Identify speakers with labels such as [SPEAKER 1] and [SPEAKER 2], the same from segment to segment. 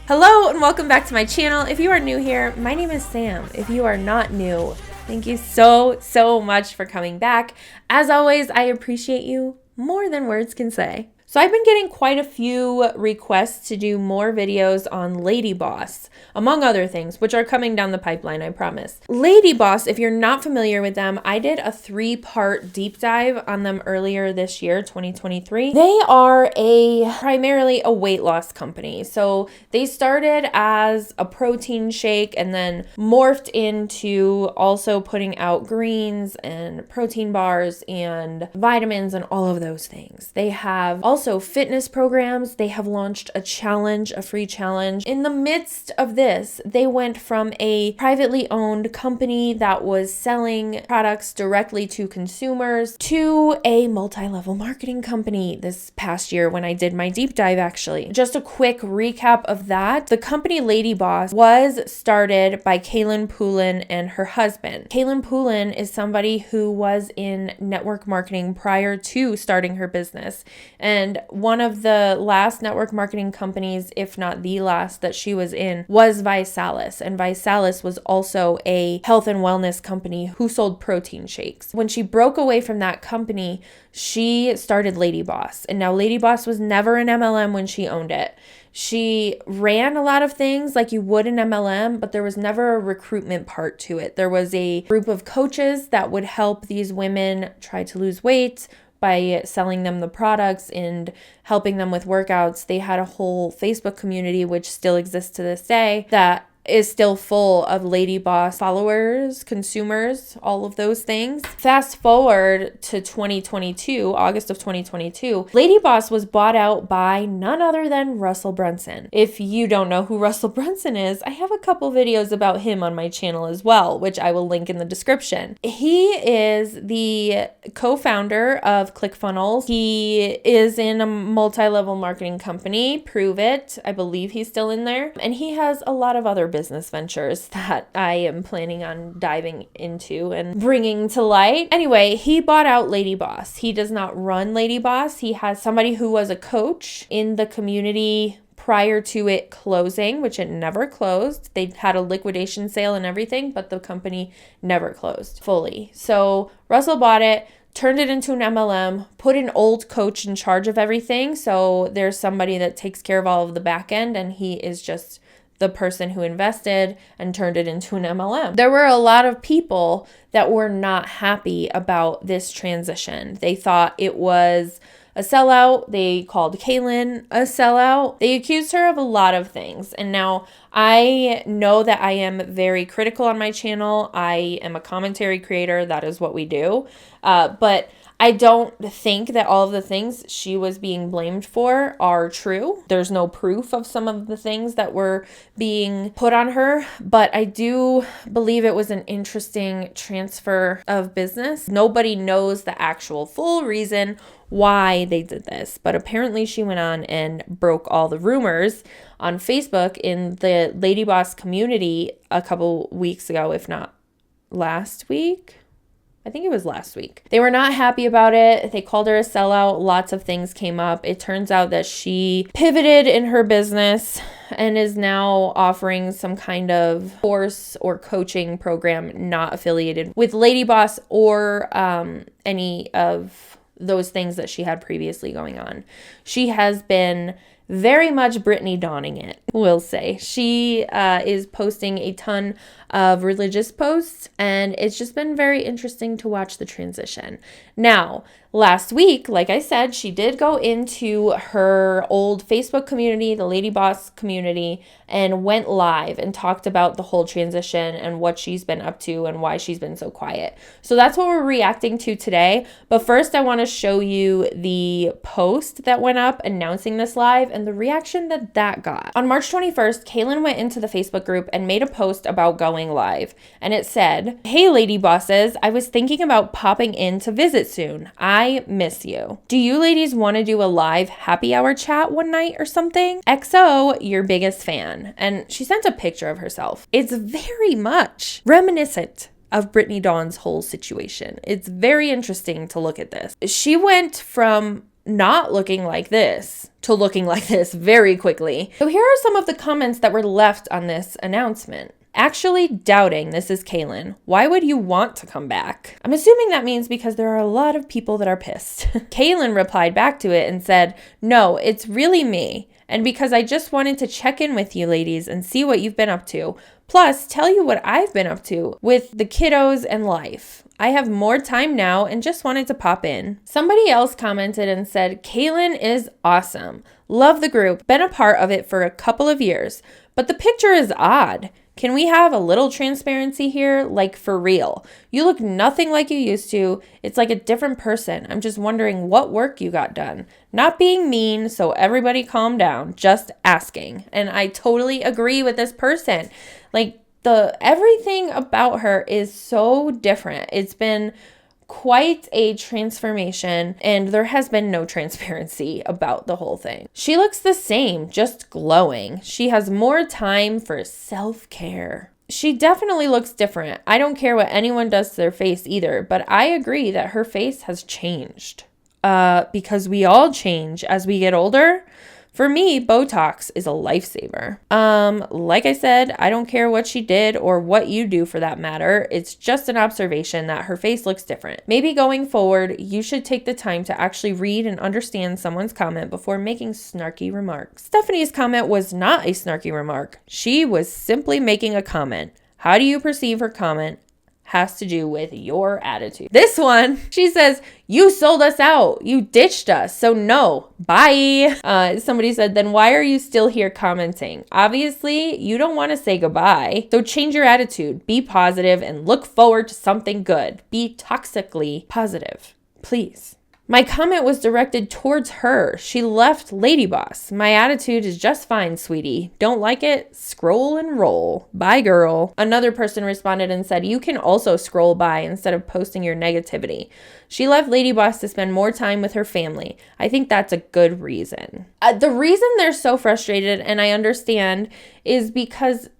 [SPEAKER 1] Hello and welcome back to my channel. If you are new here, my name is Sam. If you are not new, thank you so much for coming back. As always, I appreciate you more than words can say. So I've been getting quite a few requests to do more videos on LadyBoss, among other things, which are coming down the pipeline, I promise. LadyBoss, if you're not familiar with them, I did a 3-part deep dive on them earlier this year, 2023. They are primarily a weight loss company. So they started as a protein shake and then morphed into also putting out greens and protein bars and vitamins and all of those things. They have also fitness programs. They have launched a challenge, a free challenge. In the midst of this, they went from a privately owned company that was selling products directly to consumers to a multi-level marketing company this past year when I did my deep dive, actually. Just a quick recap of that. The company LadyBoss was started by Kaelin Poulin and her husband. Kaelin Poulin is somebody who was in network marketing prior to starting her business. And one of the last network marketing companies, if not the last that she was in, was ViSalus. And ViSalus was also a health and wellness company who sold protein shakes. When she broke away from that company, she started LadyBoss. And now LadyBoss was never an MLM when she owned it. She ran a lot of things like you would in MLM, but there was never a recruitment part to it. There was a group of coaches that would help these women try to lose weight by selling them the products and helping them with workouts. They had a whole Facebook community, which still exists to this day, that is still full of LadyBoss followers, consumers, all of those things. Fast forward to 2022, August of 2022, LadyBoss was bought out by none other than Russel Brunson. If you don't know who Russel Brunson is, I have a couple videos about him on my channel as well, which I will link in the description. He is the co-founder of ClickFunnels. He is in a multi-level marketing company, Prove It. I believe he's still in there. And he has a lot of other business ventures that I am planning on diving into and bringing to light. Anyway, he bought out LadyBoss. He does not run LadyBoss. He has somebody who was a coach in the community prior to it closing, which it never closed. They had a liquidation sale and everything, but the company never closed fully. So Russell bought it, turned it into an MLM, put an old coach in charge of everything. So there's somebody that takes care of all of the back end, and he is just the person who invested and turned it into an MLM. There were a lot of people that were not happy about this transition. They thought it was a sellout. They called Kaelin a sellout. They accused her of a lot of things. And now I know that I am very critical on my channel. I am a commentary creator. That is what we do. But I don't think that all of the things she was being blamed for are true. There's no proof of some of the things that were being put on her, but I do believe it was an interesting transfer of business. Nobody knows the actual full reason why they did this, but apparently she went on and broke all the rumors on Facebook in the LadyBoss community a couple weeks ago, if not last week. I think it was last week. They were not happy about it. They called her a sellout. Lots of things came up. It turns out that she pivoted in her business and is now offering some kind of course or coaching program not affiliated with LadyBoss or any of those things that she had previously going on. She has been very much Brittany Dawning it, we'll say. She is posting a ton of religious posts, and it's just been very interesting to watch the transition. Now, last week, like I said, she did go into her old Facebook community, the LadyBoss community, and went live and talked about the whole transition and what she's been up to and why she's been so quiet. So that's what we're reacting to today. But first, I want to show you the post that went up announcing this live and the reaction that got. On March 21st, Kaelin went into the Facebook group and made a post about going live. And it said, "Hey lady bosses, I was thinking about popping in to visit soon. I miss you. Do you ladies want to do a live happy hour chat one night or something? XO, your biggest fan." And she sent a picture of herself. It's very much reminiscent of Brittany Dawn's whole situation. It's very interesting to look at this. She went from not looking like this to looking like this very quickly. So here are some of the comments that were left on this announcement. Actually doubting, this is Kaelin. Why would you want to come back? I'm assuming that means because there are a lot of people that are pissed. Kaelin replied back to it and said, no, it's really me. And because I just wanted to check in with you ladies and see what you've been up to. Plus, tell you what I've been up to with the kiddos and life. I have more time now and just wanted to pop in. Somebody else commented and said, Kaelin is awesome. Love the group. Been a part of it for a couple of years. But the picture is odd. Can we have a little transparency here? Like for real. You look nothing like you used to. It's like a different person. I'm just wondering what work you got done. Not being mean, so everybody calm down. Just asking. And I totally agree with this person. Like everything about her is so different. It's been quite a transformation, and there has been no transparency about the whole thing. She looks the same, just glowing. She has more time for self-care. She definitely looks different. I don't care what anyone does to their face either, but I agree that her face has changed. Because we all change as we get older. For me, Botox is a lifesaver. Like I said, I don't care what she did or what you do for that matter. It's just an observation that her face looks different. Maybe going forward, you should take the time to actually read and understand someone's comment before making snarky remarks. Stephanie's comment was not a snarky remark. She was simply making a comment. How do you perceive her comment? Has to do with your attitude. This one, she says, you sold us out. You ditched us. So no, bye. Somebody said, then why are you still here commenting? Obviously, you don't want to say goodbye. So change your attitude. Be positive and look forward to something good. Be toxically positive, please. My comment was directed towards her. She left LadyBoss. My attitude is just fine, sweetie. Don't like it? Scroll and roll. Bye, girl. Another person responded and said, you can also scroll by instead of posting your negativity. She left LadyBoss to spend more time with her family. I think that's a good reason. The reason they're so frustrated, and I understand, is because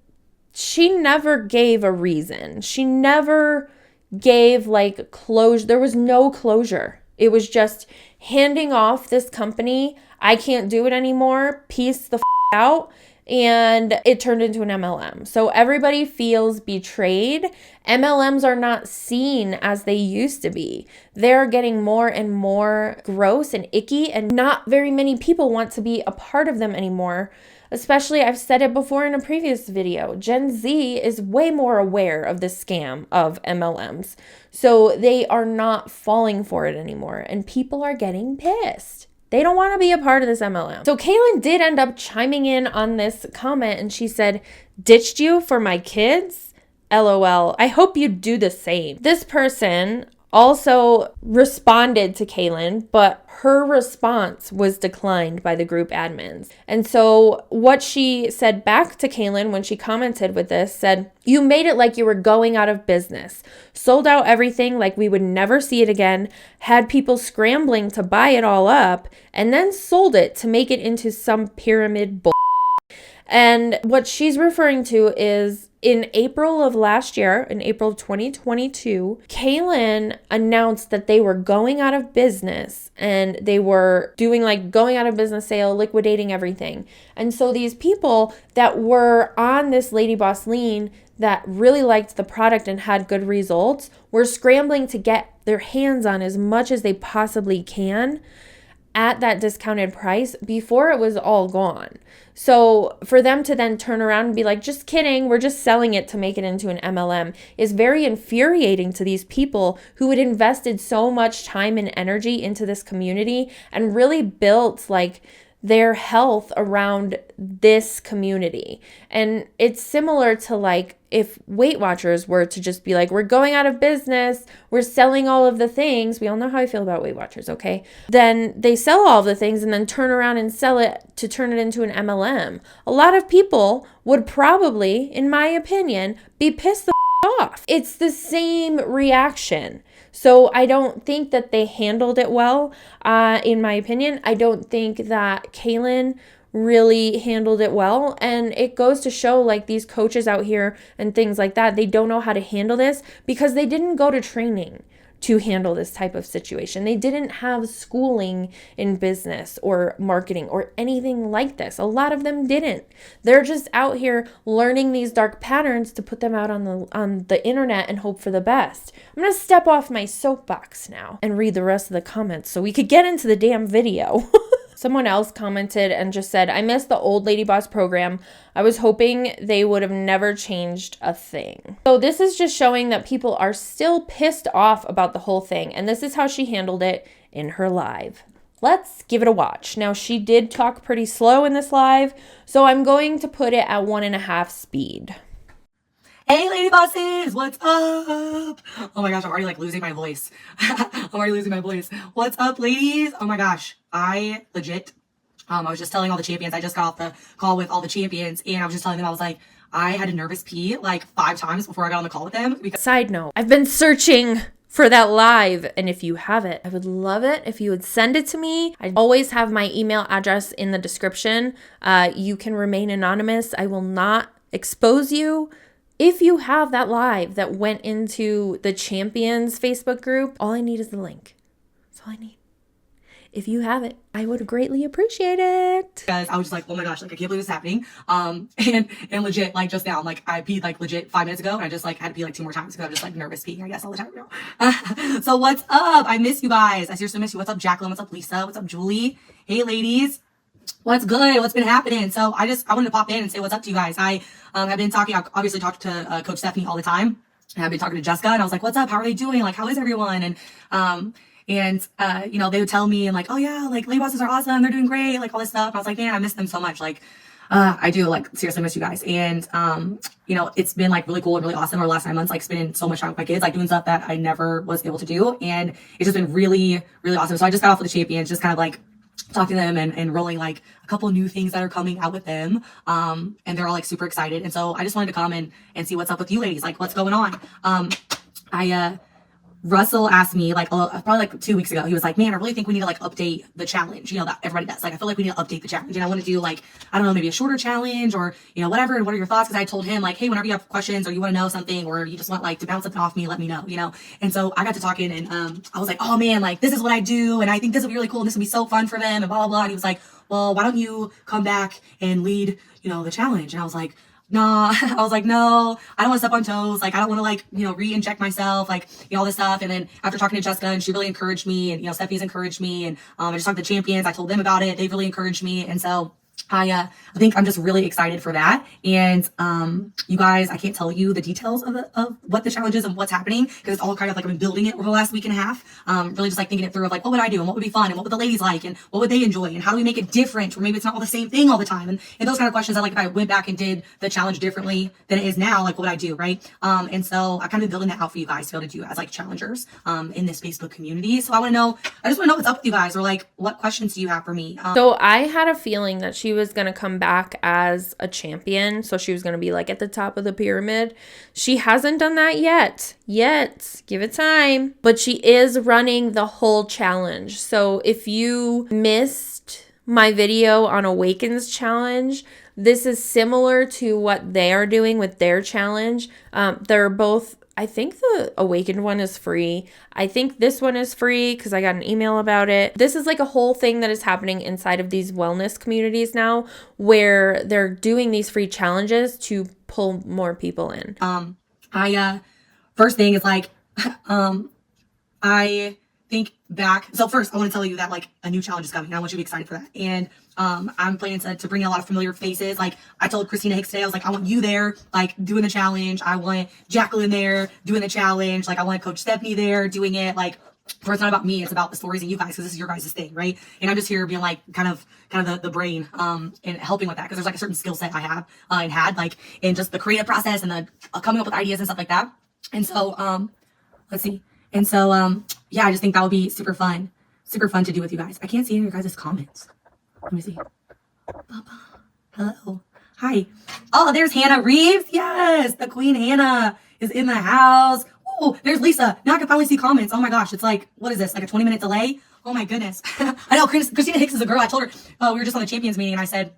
[SPEAKER 1] she never gave a reason. She never gave closure. There was no closure. It was just handing off this company. I can't do it anymore. Peace the out. And it turned into an MLM. So everybody feels betrayed. MLMs are not seen as they used to be. They're getting more and more gross and icky, and not very many people want to be a part of them anymore. Especially, I've said it before in a previous video, Gen Z is way more aware of the scam of MLMs. So they are not falling for it anymore, and people are getting pissed. They don't want to be a part of this MLM. So Kaelin did end up chiming in on this comment, and she said, ditched you for my kids? LOL. I hope you do the same. This person also responded to Kaelin, but her response was declined by the group admins. And so what she said back to Kaelin when she commented with this said, you made it like you were going out of business, sold out everything like we would never see it again, had people scrambling to buy it all up, and then sold it to make it into some pyramid bull. And what she's referring to is in April of last year, in April of 2022, Kaelin announced that they were going out of business, and they were doing going out of business sale, liquidating everything. And so these people that were on this LadyBoss Lean that really liked the product and had good results were scrambling to get their hands on as much as they possibly can at that discounted price before it was all gone. So for them to then turn around and be like, just kidding, we're just selling it to make it into an MLM is very infuriating to these people who had invested so much time and energy into this community and really built their health around this community. And it's similar to if Weight Watchers were to just be we're going out of business, we're selling all of the things. We all know how I feel about Weight Watchers, okay? Then they sell all of the things and then turn around and sell it to turn it into an MLM. A lot of people would probably, in my opinion, be pissed the off. It's the same reaction. So I don't think that they handled it well, in my opinion. I don't think that Kaelin really handled it well. And it goes to show these coaches out here and things like that, they don't know how to handle this because they didn't go to training. to handle this type of situation. They didn't have schooling in business or marketing or anything like this. A lot of them didn't. They're just out here learning these dark patterns to put them out on the internet and hope for the best. I'm going to step off my soapbox now and read the rest of the comments so we could get into the damn video. Someone else commented and just said, I miss the old Lady Boss program. I was hoping they would have never changed a thing. So this is just showing that people are still pissed off about the whole thing. And this is how she handled it in her live. Let's give it a watch. Now, she did talk pretty slow in this live, so I'm going to put it at 1.5 speed.
[SPEAKER 2] Hey, Lady Bosses, what's up? Oh my gosh, I'm already like losing my voice. What's up, ladies? Oh my gosh, I legit, I was just telling all the champions, I just got off the call with all the champions, and I was just telling them, I was like, I had a nervous pee like 5 times before I got on the call with them.
[SPEAKER 1] Side note, I've been searching for that live, and if you have it, I would love it if you would send it to me. I always have my email address in the description. You can remain anonymous. I will not expose you. If you have that live that went into the Champions Facebook group, all I need is the link. That's all I need. If you have it, I would greatly appreciate it.
[SPEAKER 2] Because I was just like, oh my gosh, like I can't believe this is happening. And legit, like just now, like I peed like legit 5 minutes ago, and I just like had to pee like 2 more times because I'm just like nervous peeing, I guess, all the time now. So what's up? I miss you guys. I seriously miss you. What's up, Jacqueline? What's up, Lisa? What's up, Julie? Hey, ladies. What's good? What's been happening? So I wanted to pop in and say what's up to you guys. I have been talking, I obviously talked to Coach Stephanie all the time. And I've been talking to Jessica, and I was like, what's up? How are they doing? Like, how is everyone? And you know, they would tell me, and like, oh yeah, like Lady Bosses are awesome. They're doing great. Like all this stuff. And I was like, man, I miss them so much. Like, I do like seriously miss you guys. And, you know, it's been like really cool and really awesome over the last 9 months, like spending so much time with my kids, like doing stuff that I never was able to do. And it's just been really, really awesome. So I just got off with the champions, just kind of like talking to them and rolling like a couple new things that are coming out with them. And they're all like super excited. And so I just wanted to come and see what's up with you ladies, like what's going on. Russell asked me like probably like 2 weeks ago, he was like, man, I really think we need to like update the challenge, you know, that everybody does. Like, I feel like we need to update the challenge, and I want to do like, I don't know, maybe a shorter challenge or, you know, whatever. And what are your thoughts? Cause I told him like, hey, whenever you have questions or you want to know something, or you just want like to bounce something off me, let me know, you know? And so I got to talking, and, I was like, oh man, like this is what I do. And I think this will be really cool. And this will be so fun for them and blah, blah, blah. And he was like, well, why don't you come back and lead, you know, the challenge? And I was like, nah, I was like, no, I don't want to step on toes. Like, I don't want to like, you know, re-inject myself, like, you know, all this stuff. And then after talking to Jessica, and she really encouraged me, and, you know, Stephanie's encouraged me, and, I just talked to the champions. I told them about it. They've really encouraged me. And so I think I'm just really excited for that. And, you guys, I can't tell you the details of what the challenge is and what's happening, because it's all kind of like I've been building it over the last week and a half. Really just like thinking it through of like, what would I do and what would be fun and what would the ladies like and what would they enjoy and how do we make it different, or maybe it's not all the same thing all the time. And those kind of questions that like, if I went back and did the challenge differently than it is now, like what would I do? Right. And so I kind of building that out for you guys to be able to do as like challengers, in this Facebook community. So I just want to know what's up with you guys, or like, what questions do you have for me?
[SPEAKER 1] So I had a feeling that she was going to come back as a champion, so she was going to be like at the top of the pyramid. She hasn't done that yet. Give it time. But she is running the whole challenge. So if you missed my video on Awakens challenge, this is similar to what they are doing with their challenge. They're both, I think the Awakened one is free. I think this one is free because I got an email about it. This is like a whole thing that is happening inside of these wellness communities now, where they're doing these free challenges to pull more people in.
[SPEAKER 2] First thing is like, I think back. So first I want to tell you that like a new challenge is coming. I want you to be excited for that. And I'm planning to bring in a lot of familiar faces. Like I told Christina Hicks today, I was like, I want you there, like doing the challenge. I want Jacqueline there doing the challenge. Like I want Coach Stephanie there doing it. Like, for it's not about me, it's about the stories and you guys, because this is your guys' thing, right? And I'm just here being like kind of the brain, and helping with that, because there's like a certain skill set I have and had, like in just the creative process and the coming up with ideas and stuff like that. And so let's see. And so yeah, I just think that would be super fun to do with you guys. I can't see any of your guys' comments. Let me see. Hello. Hi. Oh, there's Hannah Reeves. Yes, the Queen Hannah is in the house. Oh, there's Lisa. Now I can finally see comments. Oh my gosh, it's like, what is this? Like a 20-minute delay? Oh my goodness. I know Christina Hicks is a girl. I told her, we were just on the champions meeting, and I said,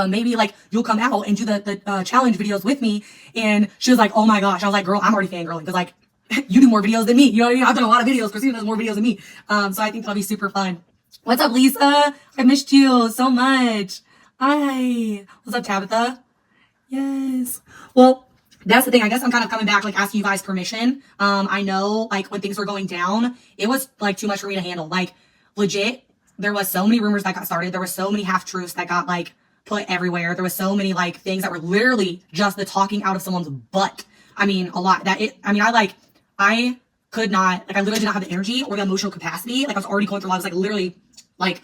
[SPEAKER 2] maybe like you'll come out and do the challenge videos with me. And she was like, oh my gosh. I was like, girl, I'm already fangirling, because like you do more videos than me. You know what I mean? I've done a lot of videos. Christina does more videos than me. So I think that'll be super fun. What's up, Lisa? I missed you so much. Hi. What's up, Tabitha? Yes. Well, that's the thing. I guess I'm kind of coming back, like asking you guys permission. I know like when things were going down, it was like too much for me to handle. Like legit, there was so many rumors that got started. There were so many half truths that got like put everywhere. There was so many like things that were literally just the talking out of someone's butt. I mean, a lot that it, I mean, I could not, like I literally did not have the energy or the emotional capacity. Like I was already going through a lot. I was like literally like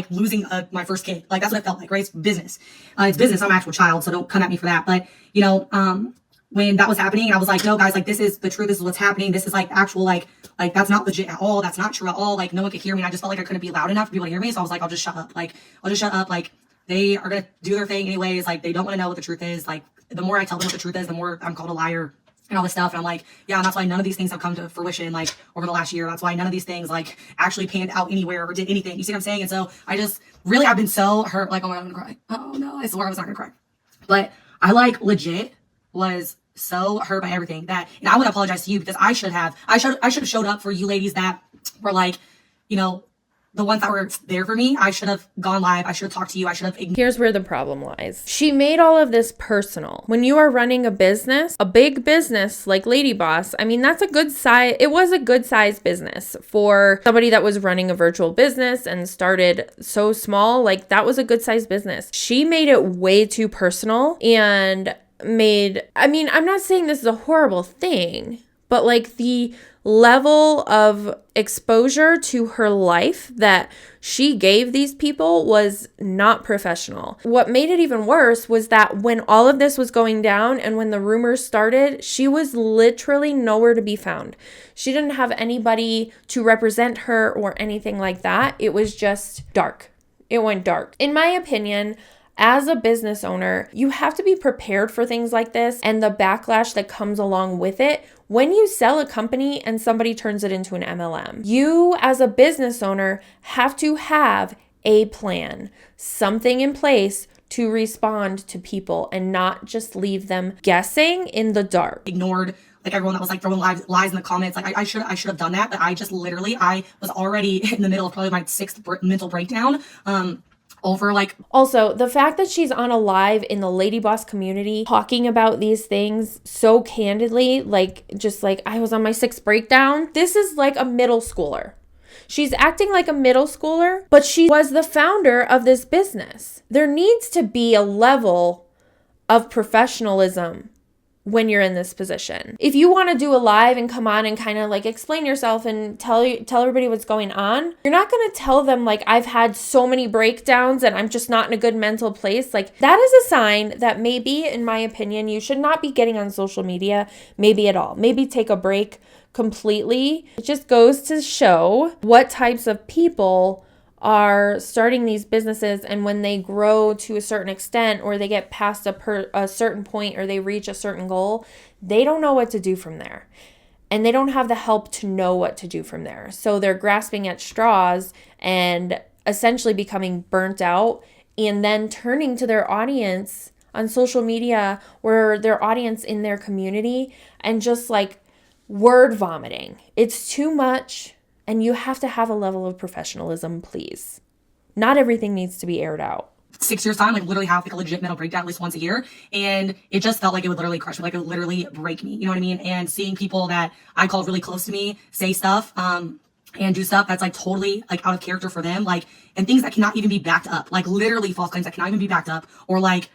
[SPEAKER 2] losing my first kid. Like that's what it felt like, right? It's business. It's business. I'm an actual child, so don't come at me for that. But you know, when that was happening, I was like, no guys, like this is the truth. This is what's happening. This is like actual, like that's not legit at all. That's not true at all. Like no one could hear me. And I just felt like I couldn't be loud enough for people to hear me. So I was like, I'll just shut up. Like I'll just shut up. Like they are going to do their thing anyways. Like they don't want to know what the truth is. Like the more I tell them what the truth is, the more I'm called a liar and all this stuff. And I'm like, yeah, and that's why none of these things have come to fruition, like over the last year. That's why none of these things like actually panned out anywhere or did anything. You see what I'm saying? And so I just really, I've been so hurt. Like, oh my God, I'm gonna cry. Oh no, I swore I was not gonna cry. But I like legit was so hurt by everything that, and I would apologize to you because I should have showed up for you ladies that were like, you know, the ones that were there for me. I should have gone live. I should have talked to you. I should have.
[SPEAKER 1] Here's where the problem lies. She made all of this personal. When you are running a business, a big business like LadyBoss, I mean, that's a good size. It was a good size business for somebody that was running a virtual business and started so small. Like that was a good size business. She made it way too personal and I mean, I'm not saying this is a horrible thing, but like the level of exposure to her life that she gave these people was not professional. What made it even worse was that when all of this was going down and when the rumors started, she was literally nowhere to be found. She didn't have anybody to represent her or anything like that. It was just dark. It went dark. In my opinion, as a business owner, you have to be prepared for things like this and the backlash that comes along with it when you sell a company and somebody turns it into an MLM. You, as a business owner, have to have a plan, something in place to respond to people and not just leave them guessing in the dark.
[SPEAKER 2] Ignored like everyone that was like throwing lies in the comments. Like I should have done that, but I just literally, I was already in the middle of probably my sixth mental breakdown. Over like
[SPEAKER 1] also the fact that she's on a live in the LadyBoss community talking about these things so candidly, like just like I was on my sixth breakdown. This is like a middle schooler. She's acting like a middle schooler, but she was the founder of this business. There needs to be a level of professionalism when you're in this position. If you want to do a live and come on and kind of like explain yourself and tell everybody what's going on, you're not going to tell them like I've had so many breakdowns and I'm just not in a good mental place. Like that is a sign that maybe, in my opinion, you should not be getting on social media, maybe at all. Maybe take a break completely. It just goes to show what types of people are starting these businesses, and when they grow to a certain extent or they get past a certain point or they reach a certain goal, they don't know what to do from there. And they don't have the help to know what to do from there. So they're grasping at straws and essentially becoming burnt out and then turning to their audience on social media or their audience in their community and just like word vomiting. It's too much. And you have to have a level of professionalism, please. Not everything needs to be aired out.
[SPEAKER 2] 6 years time, like literally have like a legit mental breakdown at least once a year. And it just felt like it would literally crush me, like it would literally break me. You know what I mean? And seeing people that I call really close to me say stuff, and do stuff that's like totally like out of character for them, like, and things that cannot even be backed up, like literally false claims that cannot even be backed up, or like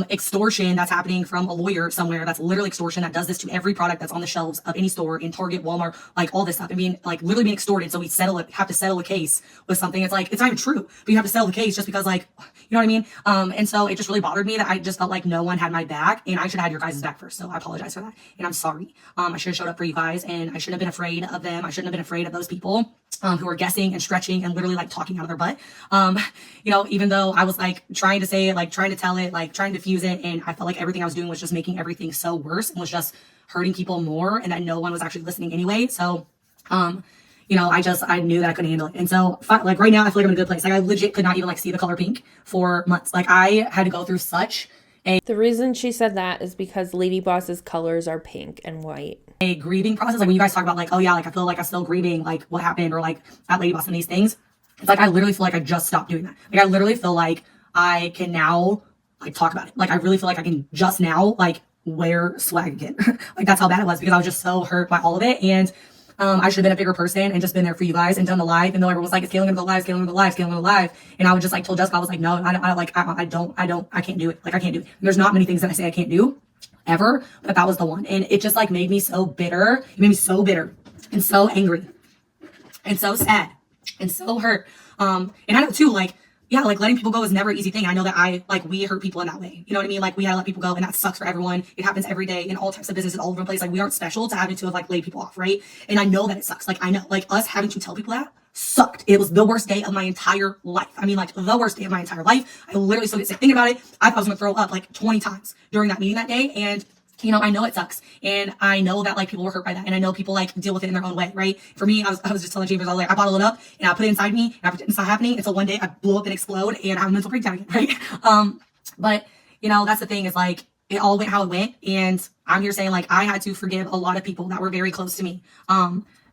[SPEAKER 2] extortion that's happening from a lawyer somewhere. That's literally extortion that does this to every product that's on the shelves of any store in Target, Walmart, like all this stuff, and being like literally being extorted. So we have to settle a case with something. It's like, it's not even true, but you have to settle the case just because, like, you know what I mean? And so it just really bothered me that I just felt like no one had my back, and I should have had your guys' back first. So I apologize for that. And I'm sorry. I should have showed up for you guys, and I shouldn't have been afraid of them. I shouldn't have been afraid of those people who are guessing and stretching and literally like talking out of their butt. You know, even though I was like trying to say it, like trying to tell it, like trying to diffuse it, and I felt like everything I was doing was just making everything so worse and was just hurting people more, and that no one was actually listening anyway. So, you know, I knew that I couldn't handle it. And so like right now I feel like I'm in a good place. Like I legit could not even like see the color pink for months. Like I had to go through such a...
[SPEAKER 1] The reason she said that is because LadyBoss's colors are pink and white.
[SPEAKER 2] a grieving process. Like when you guys talk about like, oh yeah, like I feel like I'm still grieving like what happened, or like at LadyBoss and these things. It's like I literally feel like I just stopped doing that. Like I literally feel like I can now like talk about it. Like I really feel like I can just now like wear swag again. Like that's how bad it was, because I was just so hurt by all of it. And I should have been a bigger person and just been there for you guys and done the live. And though everyone was like, it's Kaelin gonna go live, Kaelin gonna go live, Kaelin gonna go live. And I would just like told Jessica, I was like, no, I can't do it. Like I can't do it. And there's not many things that I say I can't do ever, but that was the one. And it just like made me so bitter. It made me so bitter and so angry and so sad and so hurt. And I know too, like, yeah, like letting people go is never an easy thing. I know that we hurt people in that way. You know what I mean? Like we gotta let people go, and that sucks for everyone. It happens every day in all types of businesses all over the place. Like we aren't special to having to have like laid people off, right? And I know that it sucks. Like I know, like us having to tell people that sucked. It was the worst day of my entire life. I mean, like the worst day of my entire life. I literally still get sick thinking about it. I thought I was gonna throw up like 20 times during that meeting that day. And you know, I know it sucks, and I know that like people were hurt by that, and I know people like deal with it in their own way, right? For me, I was just telling Chambers, I was like, I bottle it up and I put it inside me, and I pretend it's not happening until one day I blow up and explode and I have a mental breakdown again, right? But you know, that's the thing, is like it all went how it went, and I'm here saying like I had to forgive a lot of people that were very close to me,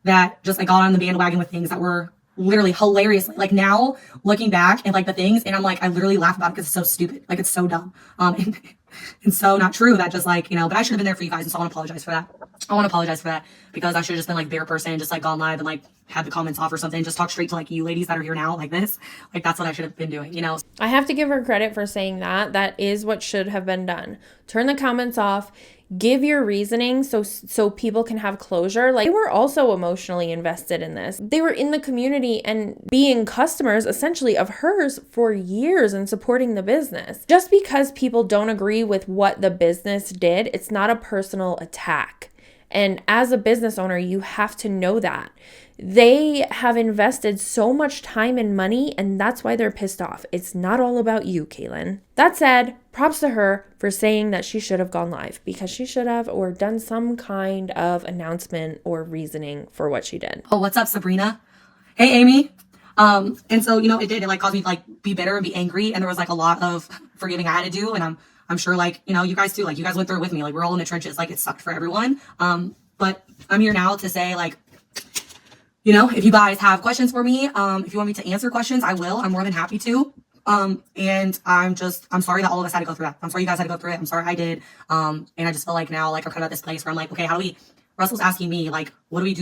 [SPEAKER 2] that just like got on the bandwagon with things that were literally hilariously, like now looking back at like the things, and I'm like, I literally laugh about it because it's so stupid, like it's so dumb, and so not true, that just like, you know, but I should have been there for you guys, and so I want to apologize for that. I want to apologize for that, because I should have just been like a bigger person and just like gone live and like had the comments off or something, just talk straight to like you ladies that are here now like this. Like that's what I should have been doing, you know?
[SPEAKER 1] I have to give her credit for saying that. That is what should have been done. Turn the comments off. Give your reasoning so people can have closure. Like they were also emotionally invested in this. They were in the community and being customers essentially of hers for years and supporting the business. Just because people don't agree with what the business did, it's not a personal attack. And as a business owner, you have to know that. They have invested so much time and money, and that's why they're pissed off. It's not all about you, Kaelin. That said, props to her for saying that she should have gone live, because she should have, or done some kind of announcement or reasoning for what she did.
[SPEAKER 2] Oh, what's up, Sabrina? Hey, Amy. And so, you know, it like caused me to like be bitter and be angry, and there was like a lot of forgiving I had to do, and I'm sure like, you know, you guys too, like you guys went through it with me, like we're all in the trenches, like it sucked for everyone. But I'm here now to say like, you know, if you guys have questions for me, if you want me to answer questions, I will. I'm more than happy to. And I'm sorry that all of us had to go through that. I'm sorry you guys had to go through it. I'm sorry I did. And I just feel like now, like I'm kind of at this place where I'm like, okay, Russell's asking me, like, what do we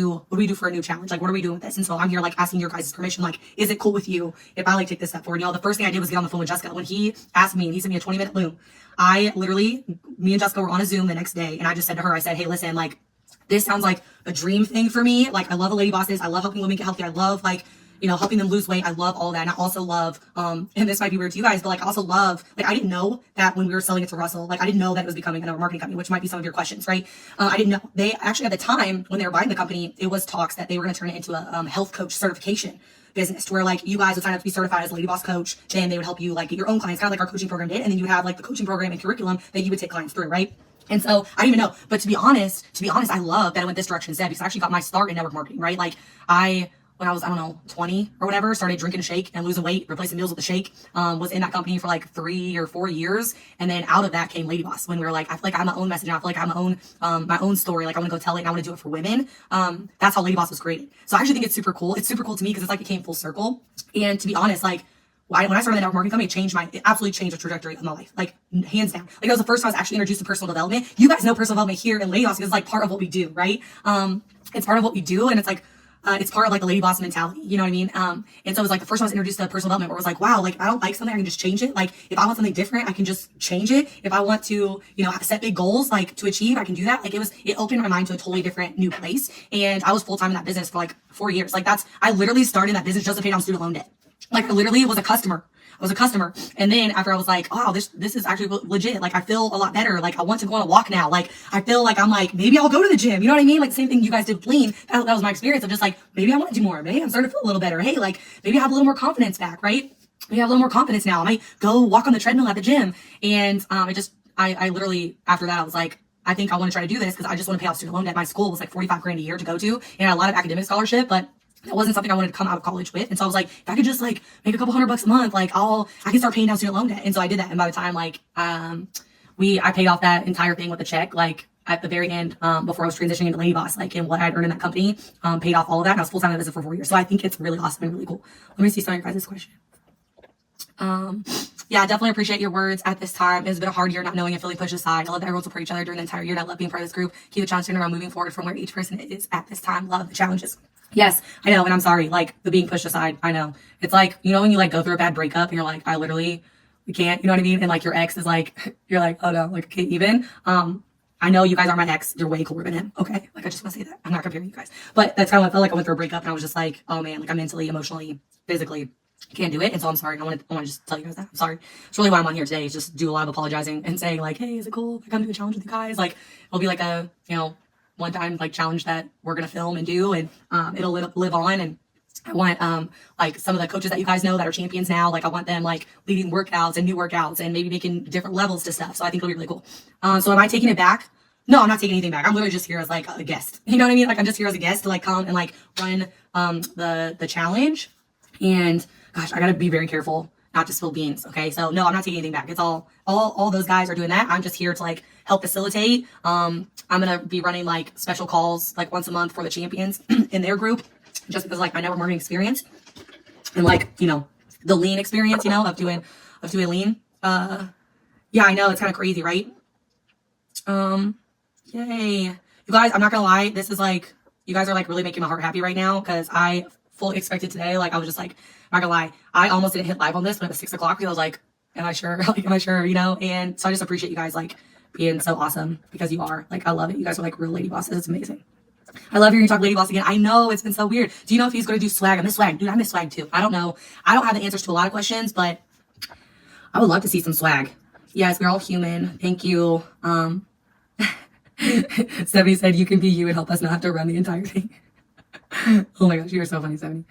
[SPEAKER 2] do for a new challenge? Like, what are we doing with this? And so I'm here, like, asking your guys' permission, like, is it cool with you if I, like, take this step forward? You know, the first thing I did was get on the phone with Jessica. When he asked me, and he sent me a 20-minute loom, me and Jessica were on a Zoom the next day, and I just said to her, I said, hey, listen, like, this sounds like a dream thing for me. Like, I love a lady bosses. I love helping women get healthy. I love, like, you know, helping them lose weight. I love all that. And I also love, and this might be weird to you guys, but like I also love, like I didn't know that when we were selling it to Russell, like I didn't know that it was becoming a marketing company, which might be some of your questions, right? I didn't know. They actually, at the time when they were buying the company, it was talks that they were going to turn it into a health coach certification business, where like you guys would sign up to be certified as a Lady Boss coach. Then they would help you like get your own clients, kind of like our coaching program did. And then you would have like the coaching program and curriculum that you would take clients through, right? And so I didn't even know, but to be honest, I love that it went this direction instead, because I actually got my start in network marketing, right? Like when I was, 20 or whatever, started drinking a shake and losing weight, replacing meals with a shake, was in that company for like 3 or 4 years. And then out of that came Lady Boss, when we were like, I feel like I have my own message. I feel like I have my own story. Like I want to go tell it, and I want to do it for women. That's how Lady Boss was created. So I actually think it's super cool. It's super cool to me because it's like it came full circle. And to be honest, like when I started the network marketing company, it absolutely changed the trajectory of my life, like hands down. Like it was the first time I was actually introduced to personal development. You guys know personal development here in Lady Boss because it's like part of what we do, right? It's part of what we do, and it's like, it's part of like the Lady Boss mentality, you know what I mean? And so it was like the first time I was introduced to personal development, where it was like, wow, like I don't like something, I can just change it. Like if I want something different, I can just change it. If I want to, you know, set big goals like to achieve, I can do that. Like it opened my mind to a totally different new place. And I was full time in that business for like 4 years. Like I literally started that business just to pay down student loan debt. Like I literally was a customer. And then after I was like, oh, this is actually legit. Like I feel a lot better. Like I want to go on a walk now. Like I feel like I'm like, maybe I'll go to the gym. You know what I mean? Like the same thing you guys did with Lean. That was my experience of just like, maybe I want to do more. Maybe I'm starting to feel a little better. Hey, like maybe I have a little more confidence back, right? Maybe I have a little more confidence now. I might go walk on the treadmill at the gym. And I literally, after that, I was like, I think I want to try to do this because I just want to pay off student loan debt. My school was like $45,000 a year to go to, and a lot of academic scholarship, but that wasn't something I wanted to come out of college with. And so I was like, if I could just like make a couple $100 a month, like I can start paying down student loan debt. And so I did that. And by the time like, I paid off that entire thing with a check, like at the very end, before I was transitioning into LadyBoss, like, and what I'd earned in that company, paid off all of that. And I was full-time in business for 4 years. So I think it's really awesome and really cool. Let me see some of your guys' question. Yeah, definitely appreciate your words at this time. It's been a hard year not knowing and feeling pushed aside. I love that everyone support each other during the entire year. I love being part of this group. Keep the challenge centered around moving forward from where each person is at this time. Love the challenges. Yes, I know. And I'm sorry, like the being pushed aside. I know. It's like, you know, when you like go through a bad breakup and you're like, I literally can't, you know what I mean? And like your ex is like, you're like, oh no, like, okay, even, I know you guys are my ex. You're way cooler than him. Okay. Like, I just want to say that. I'm not comparing you guys, but that's kind of what I felt like. I went through a breakup and I was just like, oh man, like I'm mentally, emotionally, physically can't do it. And so I'm sorry. I want to just tell you guys that I'm sorry. It's really why I'm on here today, is just do a lot of apologizing and saying like, hey, is it cool if I come do a challenge with you guys? Like, it'll be like a, you know, one time like challenge that we're going to film and do, and it'll live on. And I want like some of the coaches that you guys know that are champions now, like I want them like leading workouts and new workouts and maybe making different levels to stuff. So I think it'll be really cool. So am I taking it back? No, I'm not taking anything back. I'm literally just here as like a guest. You know what I mean? Like I'm just here as a guest to like come and like run the challenge. And gosh, I gotta be very careful not to spill beans. Okay, so no, I'm not taking anything back. It's all those guys are doing that. I'm just here to like help facilitate. I'm gonna be running like special calls like once a month for the champions in their group, just because like my network marketing experience and like, you know, the lean experience, you know, of doing lean. Yeah, I know it's kind of crazy, right? Yay. You guys, I'm not gonna lie, this is like, you guys are like really making my heart happy right now, because I fully expected today, like I was just like, I'm not gonna lie, I almost didn't hit live on this when it was 6 o'clock, because I was like, am I sure? Like, am I sure, you know? And so I just appreciate you guys like being so awesome, because you are. Like, I love it. You guys are like real lady bosses. It's amazing. I love hearing you talk lady boss again. I know it's been so weird. Do you know if he's going to do swag? I miss swag. Dude, I miss swag too. I don't know. I don't have the answers to a lot of questions, but I would love to see some swag. Yes, we're all human. Thank you. Stephanie said you can be you and help us not have to run the entire thing. Oh my gosh, you're so funny, Stephanie.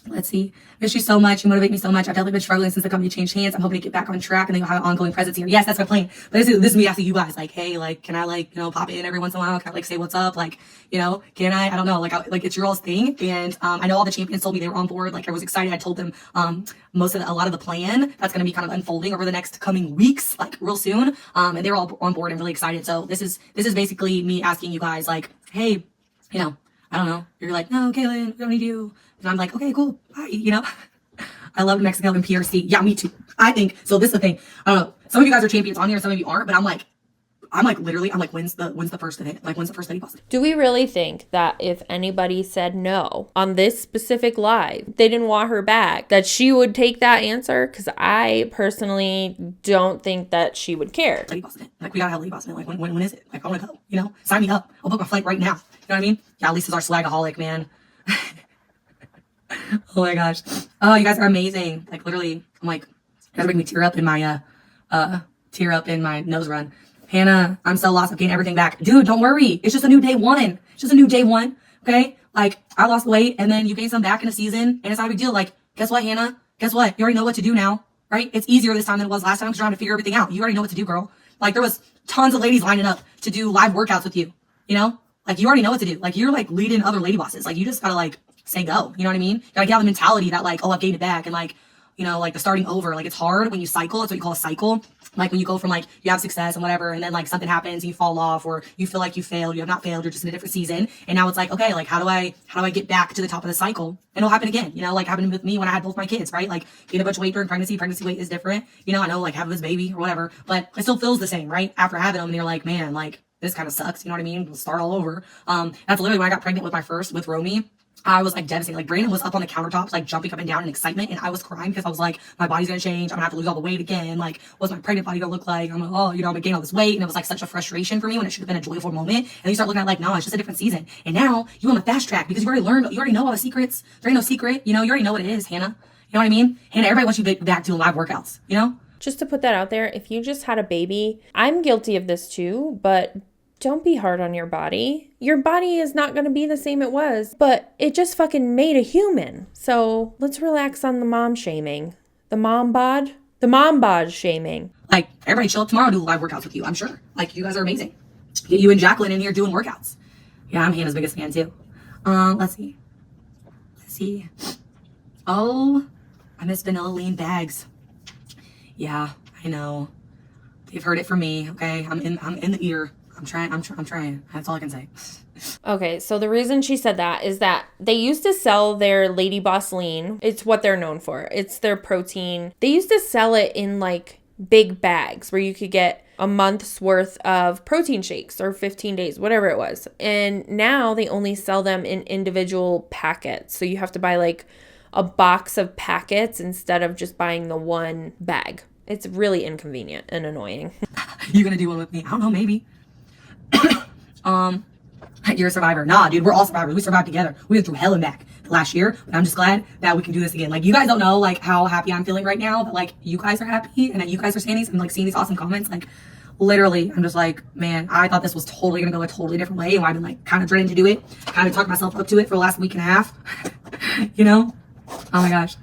[SPEAKER 2] Let's see. Miss you so much. You motivate me so much. I've definitely been struggling since the company changed hands. I'm hoping to get back on track and then you'll have an ongoing presence here. Yes, that's my plan. But this is me asking you guys, like, hey, like, can I like, you know, pop in every once in a while? Can I like say what's up? Like, you know, can I don't know. Like it's your all's thing. And I know all the champions told me they were on board. Like I was excited. I told them a lot of the plan that's going to be kind of unfolding over the next coming weeks, like real soon. And they were all on board and really excited. So this is basically me asking you guys, like, hey, you know, I don't know. You're like, no, Kaelin, we don't need you. And I'm like, okay, cool. Bye. You know, I love Mexico and PRC. Yeah, me too. I think so. This is the thing. I don't know. Some of you guys are champions on here. Some of you aren't, but I'm like, literally, when's the first event? Like, when's the first LadyBoss?
[SPEAKER 1] Do we really think that if anybody said no on this specific live, they didn't want her back, that she would take that answer? Because I personally don't think that she would care.
[SPEAKER 2] LadyBoss event. Like, we gotta have LadyBoss event. Like, when is it? Like, I wanna go, you know? Sign me up. I'll book my flight right now. You know what I mean? Yeah, Lisa's our swagaholic, man. Oh my gosh. Oh, you guys are amazing. Like, literally, I'm like, you guys make me tear up in my nose run. Hannah, I'm so lost. I'm getting everything back. Dude, don't worry. It's just a new day one. It's just a new day one. Okay? Like, I lost weight and then you gained some back in a season and it's not a big deal. Like, guess what, Hannah? Guess what? You already know what to do now, right? It's easier this time than it was last time because you're trying to figure everything out. You already know what to do, girl. Like, there was tons of ladies lining up to do live workouts with you, you know? Like, you already know what to do. Like, you're like leading other lady bosses. Like, you just gotta like say go. You know what I mean? You gotta have the mentality that like, oh, I've gained it back and like, you know, like the starting over. Like, it's hard when you cycle. It's what you call a cycle. Like when you go from like, you have success and whatever, and then like something happens and you fall off, or you feel like you failed, you have not failed, you're just in a different season. And now it's like, okay, like how do I get back to the top of the cycle? And it'll happen again, you know, like happened with me when I had both my kids, right? Like gained a bunch of weight during pregnancy weight is different. You know, I know like having this baby or whatever, but it still feels the same, right? After having them and you're like, man, like this kind of sucks. You know what I mean? We'll start all over. That's literally when I got pregnant with Romy. I was like devastated. Like Brandon was up on the countertops, like jumping up and down in excitement. And I was crying because I was like, my body's going to change. I'm gonna have to lose all the weight again. Like, what's my pregnant body gonna look like? I'm like, oh, you know, I'm gonna gain all this weight. And it was like such a frustration for me when it should have been a joyful moment. And then you start looking at like, no, it's just a different season. And now you on the fast track because you already know all the secrets. There ain't no secret. You know, you already know what it is, Hannah. You know what I mean? Hannah, everybody wants you back doing live workouts, you know?
[SPEAKER 1] Just to put that out there, if you just had a baby, I'm guilty of this too, but don't be hard on your body. Your body is not going to be the same it was, but it just fucking made a human. So let's relax on the mom shaming. The mom bod shaming.
[SPEAKER 2] Like, everybody chill. Tomorrow I'll do live workouts with you, I'm sure. Like, you guys are amazing. Get you and Jacqueline in here doing workouts. Yeah, I'm Hannah's biggest fan too. Let's see. Oh, I miss vanilla lean bags. Yeah, I know. They've heard it from me, okay? I'm in the ear. I'm trying. That's all I can say.
[SPEAKER 1] Okay, so the reason she said that is that they used to sell their LadyBoss Lean. It's what they're known for. It's their protein. They used to sell it in like big bags where you could get a month's worth of protein shakes or 15 days, whatever it was. And now they only sell them in individual packets. So you have to buy like a box of packets instead of just buying the one bag. It's really inconvenient and annoying.
[SPEAKER 2] You gonna do one with me? I don't know, maybe. You're a survivor. Nah, dude, we're all survivors. We survived together. We went through hell and back last year, but I'm just glad that we can do this again. Like, you guys don't know, like, how happy I'm feeling right now, that, like, you guys are happy and that you guys are saying these and, like, seeing these awesome comments. Like, literally, I'm just like, man, I thought this was totally gonna go a totally different way, and I've been, like, kind of dreading to do it. Kind of talked myself up to it for the last week and a half. You know? Oh my gosh.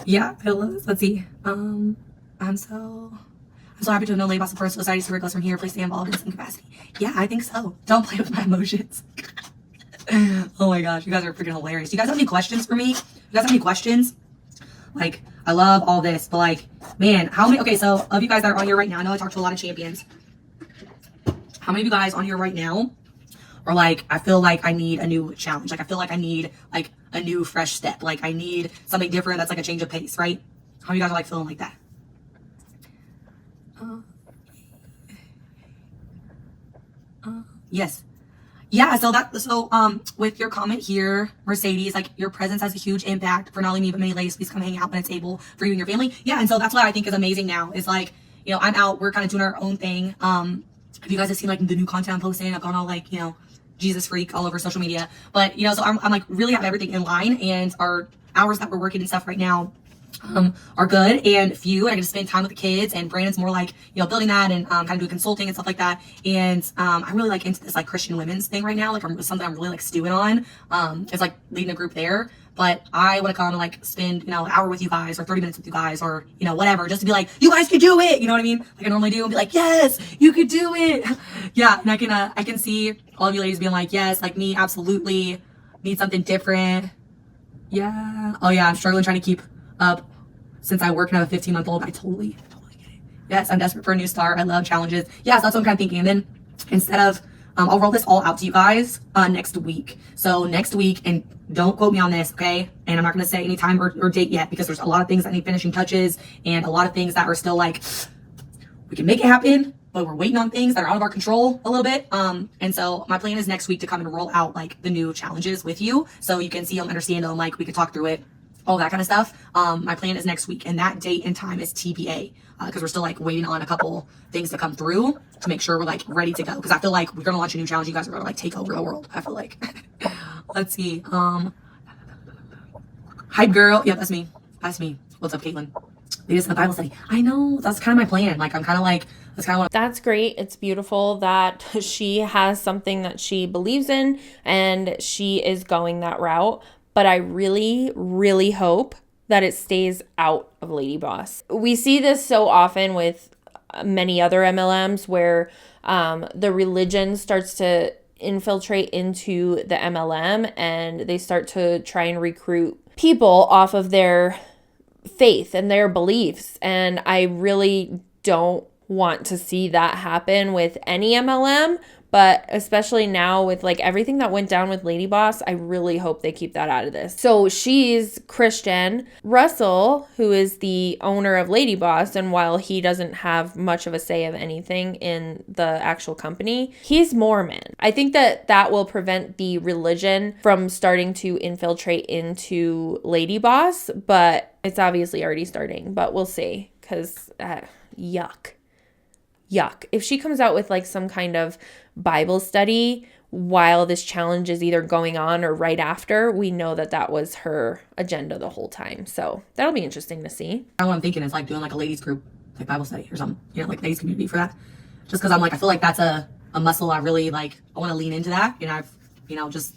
[SPEAKER 2] Yeah, I love this. Let's see. I'm so happy to have known LadyBoss and Personal Society Super Close from here. Please stay involved in some capacity. Yeah, I think so. Don't play with my emotions. Oh my gosh, you guys are freaking hilarious. Do you guys have any questions for me? You guys have any questions? Like, I love all this, but like, man, how many, okay, so of you guys that are on here right now, I know I talked to a lot of champions. How many of you guys on here right now are like, I feel like I need a new challenge. Like, I feel like I need like a new fresh step. Like, I need something different that's like a change of pace, right? How many of you guys are like feeling like that? Yes. Yeah, so with your comment here, Mercedes, like, your presence has a huge impact for not only me but many ladies. Please come hang out when it's able for you and your family. Yeah, and so that's what I think is amazing now is like, you know, I'm out, we're kind of doing our own thing. If you guys have seen like the new content I'm posting, I've gone all like, you know, Jesus freak all over social media. But, you know, so I'm like really have everything in line, and our hours that we're working and stuff right now are good and few, and I get to spend time with the kids, and Brandon's more like, you know, building that and kind of doing consulting and stuff like that. And I'm really like into this like Christian women's thing right now. Like, something I'm really like stewing on. It's like leading a group there, but I want to come and like spend, you know, an hour with you guys or 30 minutes with you guys, or, you know, whatever, just to be like, you guys could do it, you know what I mean? Like I normally do, and be like, yes, you could do it. Yeah, and I can see all of you ladies being like, yes, like me, absolutely need something different. Yeah. Oh yeah, I'm struggling trying to keep up since I work and have a 15-month-old. I totally get it. Yes, I'm desperate for a new start. I love challenges. Yeah, so that's what I'm kind of thinking. And then instead of, I'll roll this all out to you guys next week. So next week, and don't quote me on this, okay? And I'm not going to say any time or date yet, because there's a lot of things that need finishing touches and a lot of things that are still like, we can make it happen, but we're waiting on things that are out of our control a little bit. And so my plan is next week to come and roll out like the new challenges with you, so you can see them, understand them, like we can talk through it, all that kind of stuff. My plan is next week, and that date and time is TBA, because we're still like waiting on a couple things to come through to make sure we're like ready to go, because I feel like we're gonna launch a new challenge. You guys are gonna like take over the world, I feel like. Let's see. Hype girl. Yeah, that's me. What's up, Caitlin? Lead us in the Bible study. I know, that's kind of my plan. Like, I'm kind of like, that's kind of what.
[SPEAKER 1] That's great. It's beautiful that she has something that she believes in and she is going that route. But I really, really hope that it stays out of LadyBoss. We see this so often with many other MLMs where the religion starts to infiltrate into the MLM, and they start to try and recruit people off of their faith and their beliefs. And I really don't want to see that happen with any MLM, but especially now with like everything that went down with LadyBoss, I really hope they keep that out of this. So she's Christian. Russel, who is the owner of LadyBoss, and while he doesn't have much of a say of anything in the actual company, he's Mormon. I think that will prevent the religion from starting to infiltrate into LadyBoss, but it's obviously already starting, but we'll see, because yuck. If she comes out with like some kind of Bible study while this challenge is either going on or right after, we know that was her agenda the whole time. So that'll be interesting to see.
[SPEAKER 2] What I'm thinking is like doing like a ladies group, like Bible study or something, you know, like ladies community for that. Just because I'm like, I feel like that's a muscle I really like, I want to lean into that. And I've, you know, just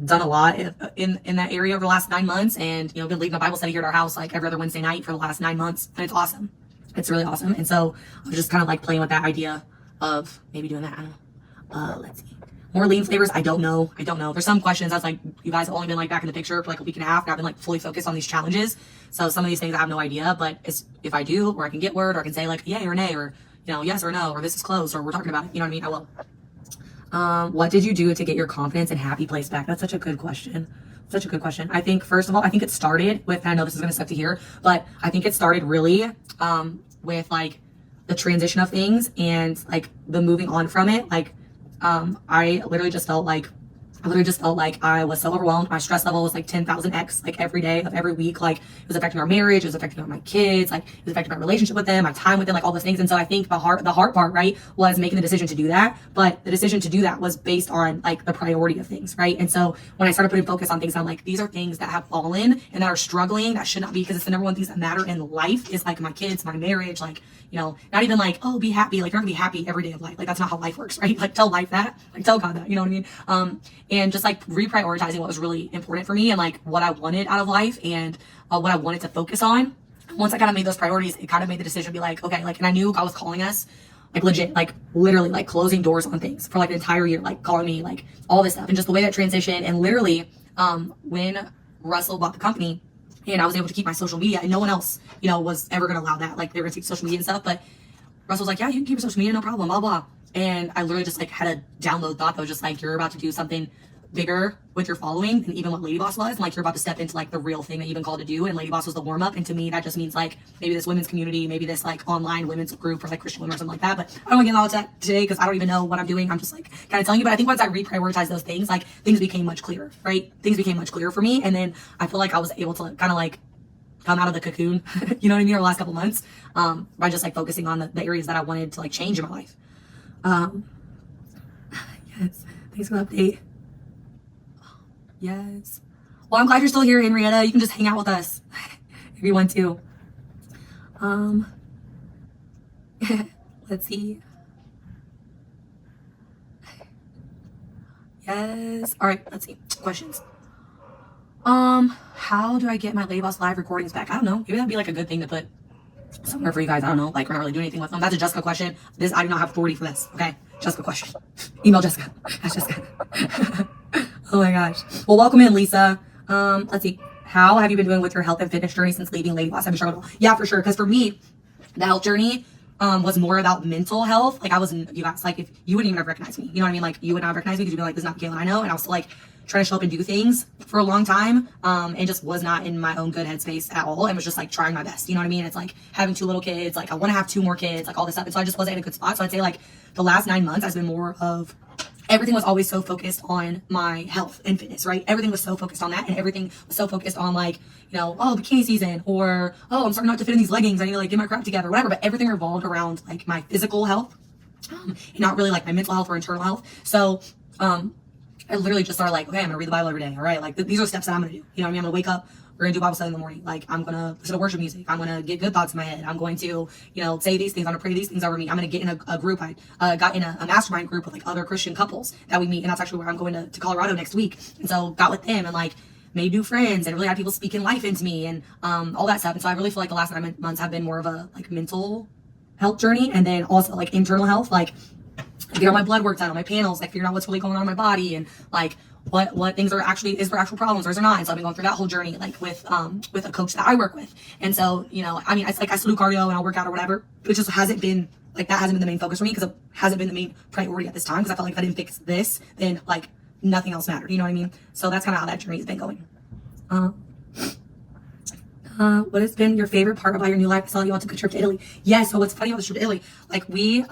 [SPEAKER 2] done a lot in that area over the last 9 months, and, you know, been leading a Bible study here at our house like every other Wednesday night for the last 9 months. And it's awesome. It's really awesome. And so I was just kind of like playing with that idea of maybe doing that. I don't know. Let's see. More lean flavors. I don't know. There's some questions that's like, you guys have only been like back in the picture for like a week and a half, and I've been like fully focused on these challenges. So some of these things I have no idea, but if I do, or I can get word, or I can say like yay or nay, or, you know, yes or no, or this is closed, or we're talking about it, you know what I mean? I will. What did you do to get your confidence and happy place back? That's such a good question. Such a good question. I think, first of all, I think it started with, and I know this is going to suck to hear, but I think it started really with like the transition of things and like the moving on from it. Like, I literally just felt like I was so overwhelmed. My stress level was like 10,000x, like every day of every week. Like it was affecting our marriage, it was affecting my kids, like it was affecting my relationship with them, my time with them, like all those things. And so I think the hard part, right, was making the decision to do that. But the decision to do that was based on like the priority of things, right? And so when I started putting focus on things, I'm like, these are things that have fallen and that are struggling, that should not be, because it's the number one things that matter in life is like my kids, my marriage, like, you know, not even like, oh, be happy. Like you're not gonna be happy every day of life. Like that's not how life works, right? Like tell life that, like tell God that, you know what I mean? And just like reprioritizing what was really important for me and like what I wanted out of life and what I wanted to focus on. Once I kind of made those priorities, it kind of made the decision to be like, okay, like, and I knew God was calling us, like legit, like literally like closing doors on things for like an entire year, like calling me, like all this stuff, and just the way that transitioned. And literally, when Russell bought the company and I was able to keep my social media, and no one else, you know, was ever going to allow that. Like they were going to take social media and stuff, but Russell was like, yeah, you can keep your social media, no problem, blah, blah. And I literally just like had a download thought that was just like, you're about to do something bigger with your following than even what LadyBoss was. And like you're about to step into like the real thing that you've been called to do. And LadyBoss was the warm up. And to me, that just means like maybe this women's community, maybe this like online women's group for like Christian women or something like that. But I don't want to get into all that today because I don't even know what I'm doing. I'm just like kind of telling you. But I think once I reprioritized those things, like things became much clearer, right? Things became much clearer for me. And then I feel like I was able to kind of like come out of the cocoon, you know what I mean, over the last couple months, by just like focusing on the areas that I wanted to like change in my life. Yes, thanks for the update. Yes. Well, I'm glad you're still here, Henrietta. You can just hang out with us if you want to. Let's see. Yes. All right, let's see. Questions. How do I get my LadyBoss live recordings back? I don't know. Maybe that'd be like a good thing to put somewhere for you guys. I don't know. Like, we're not really doing anything with them. That's a Jessica question. I do not have authority for this. Okay. Jessica question. Email Jessica. That's Jessica. Oh my gosh. Well, welcome in, Lisa. Let's see. How have you been doing with your health and fitness journey since leaving LadyBoss? Have you struggled? Yeah, for sure. Because for me, the health journey was more about mental health. Like I wasn't, you guys, like if you wouldn't even have recognized me, you know what I mean? Like you would not have recognized me because you'd be like, this is not the Kaelin I know. And I was still like trying to show up and do things for a long time. And just was not in my own good headspace at all. And was just like trying my best. You know what I mean? It's like having 2 little kids. Like I want to have 2 more kids, like all this stuff. And so I just wasn't in a good spot. So I'd say like the last 9 months has been more of, everything was always so focused on my health and fitness, right? Everything was so focused on that, and everything was so focused on like, you know, oh, bikini season, or oh, I'm starting not to fit in these leggings, I need to like get my crap together, whatever. But everything revolved around like my physical health, and not really like my mental health or internal health. So I literally just started like, okay, I'm gonna read the Bible every day. All right, like these are steps that I'm gonna do. You know what I mean? I'm gonna wake up. We're gonna do Bible study in the morning. Like I'm gonna listen to worship music. I'm gonna get good thoughts in my head. I'm going to, you know, say these things. I'm gonna pray these things over me. I'm gonna get in a group. I got in a mastermind group with like other Christian couples that we meet, and that's actually where I'm going to Colorado next week. And so got with them and like made new friends and really had people speaking life into me and all that stuff. And so I really feel like the last 9 months have been more of a like mental health journey, and then also like internal health, like get all my blood work done, on my panels, like figuring out what's really going on in my body and like what things are actually, is there actual problems or is there not. And so I've been going through that whole journey like with a coach that I work with. And so, you know, I mean, it's like I still do cardio and I'll work out or whatever, but it just hasn't been like, that hasn't been the main focus for me because it hasn't been the main priority at this time, because I felt like if I didn't fix this, then like nothing else mattered, you know what I mean? So that's kind of how that journey has been going. What has been your favorite part about your new life? I saw you want to take a trip to Italy. Yeah, so what's funny about the trip to Italy, like we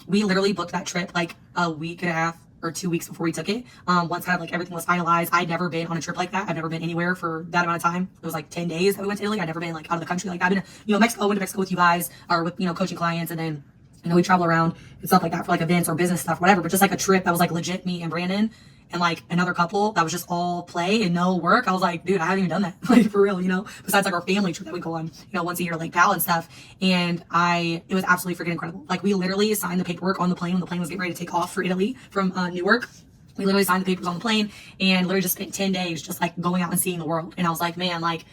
[SPEAKER 2] literally booked that trip like a week and a half or 2 weeks before we took it. Once kind of like everything was finalized. I'd never been on a trip like that. I've never been anywhere for that amount of time. It was like 10 days that we went to Italy. I'd never been like out of the country. Like I've been, you know, Mexico, went to Mexico with you guys or with, you know, coaching clients, and then, you know, we travel around and stuff like that for like events or business stuff, whatever. But just like a trip that was like legit me and Brandon and like another couple that was just all play and no work. I was like, dude, I haven't even done that. Like for real, you know, besides like our family trip that we go on, you know, once a year, like Pal and stuff. And it was absolutely freaking incredible. Like we literally signed the paperwork on the plane when the plane was getting ready to take off for Italy from Newark. We literally signed the papers on the plane and literally just spent 10 days just like going out and seeing the world. And I was like, man, like,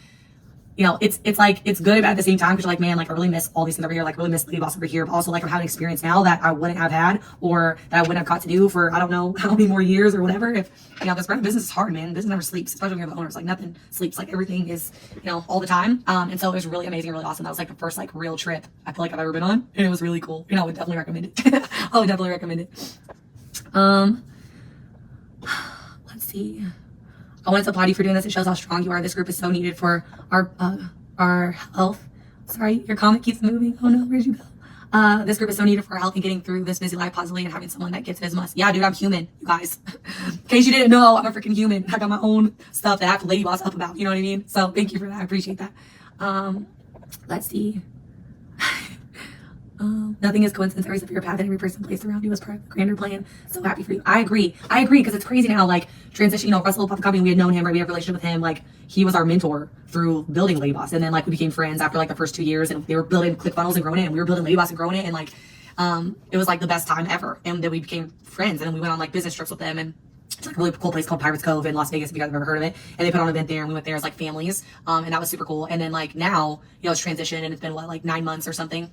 [SPEAKER 2] you know, it's like, it's good, but at the same time, because you're like, man, like I really miss all these things over here. Like really miss LadyBoss over here, but also like I'm having experience now that I wouldn't have had, or that I wouldn't have got to do for, I don't know how many more years or whatever. If, you know, because running business is hard, man. Business never sleeps, especially when you're the owners. Like nothing sleeps. Like everything is, you know, all the time. And so it was really amazing, really awesome. That was like the first like real trip I feel like I've ever been on. And it was really cool. You know, I would definitely recommend it. I would definitely recommend it. Let's see. I wanted to applaud you for doing this. It shows how strong you are. This group is so needed for our health. Sorry, your comment keeps moving. Oh no, where'd you go? This group is so needed for our health and getting through this busy life positively and having someone that gets it as must. Yeah, dude, I'm human, you guys. In case you didn't know, I'm a freaking human. I got my own stuff that I have to lady boss up about. You know what I mean? So thank you for that. I appreciate that. Let's see. Nothing is coincidence. Every step of your path and every person placed around you is part of the grander plan. So happy for you. I agree because it's crazy now, like transition, you know, Russel Brunson company, we had known him, right? We have a relationship with him. Like he was our mentor through building LadyBoss. And then like we became friends after like the first 2 years and they were building ClickFunnels and growing it. And we were building LadyBoss and growing it. And like, it was like the best time ever. And then we became friends and then we went on like business trips with them and it's like a really cool place called Pirates Cove in Las Vegas, if you guys have ever heard of it. And they put on an event there and we went there as like families. And that was super cool. And then like now, you know, it's transitioned and it's been what, like 9 months or something.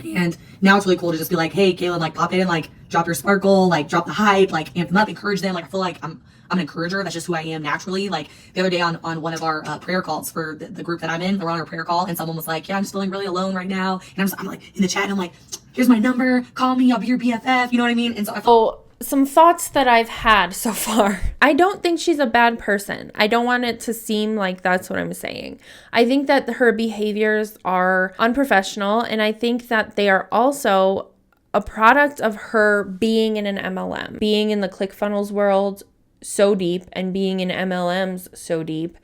[SPEAKER 2] And now it's really cool to just be like, hey, Kaelin, like pop in, like drop your sparkle, like drop the hype, like amp them up, encourage them. Like I feel like I'm an encourager. That's just who I am naturally. Like the other day on one of our prayer calls for the group that I'm in, we're on our prayer call and someone was like, yeah, I'm just feeling really alone right now. And I'm like in the chat and I'm like, here's my number, call me, I'll be your BFF. You know what I mean? And so I feel
[SPEAKER 1] some thoughts that I've had so far. I don't think she's a bad person. I don't want it to seem like that's what I'm saying. I think that her behaviors are unprofessional, and I think that they are also a product of her being in an MLM, being in the ClickFunnels world so deep and being in MLMs so deep.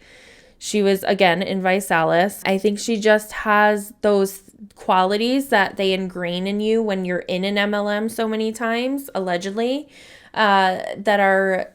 [SPEAKER 1] She was, again, in Visalis. I think she just has those qualities that they ingrain in you when you're in an MLM so many times, allegedly, that are,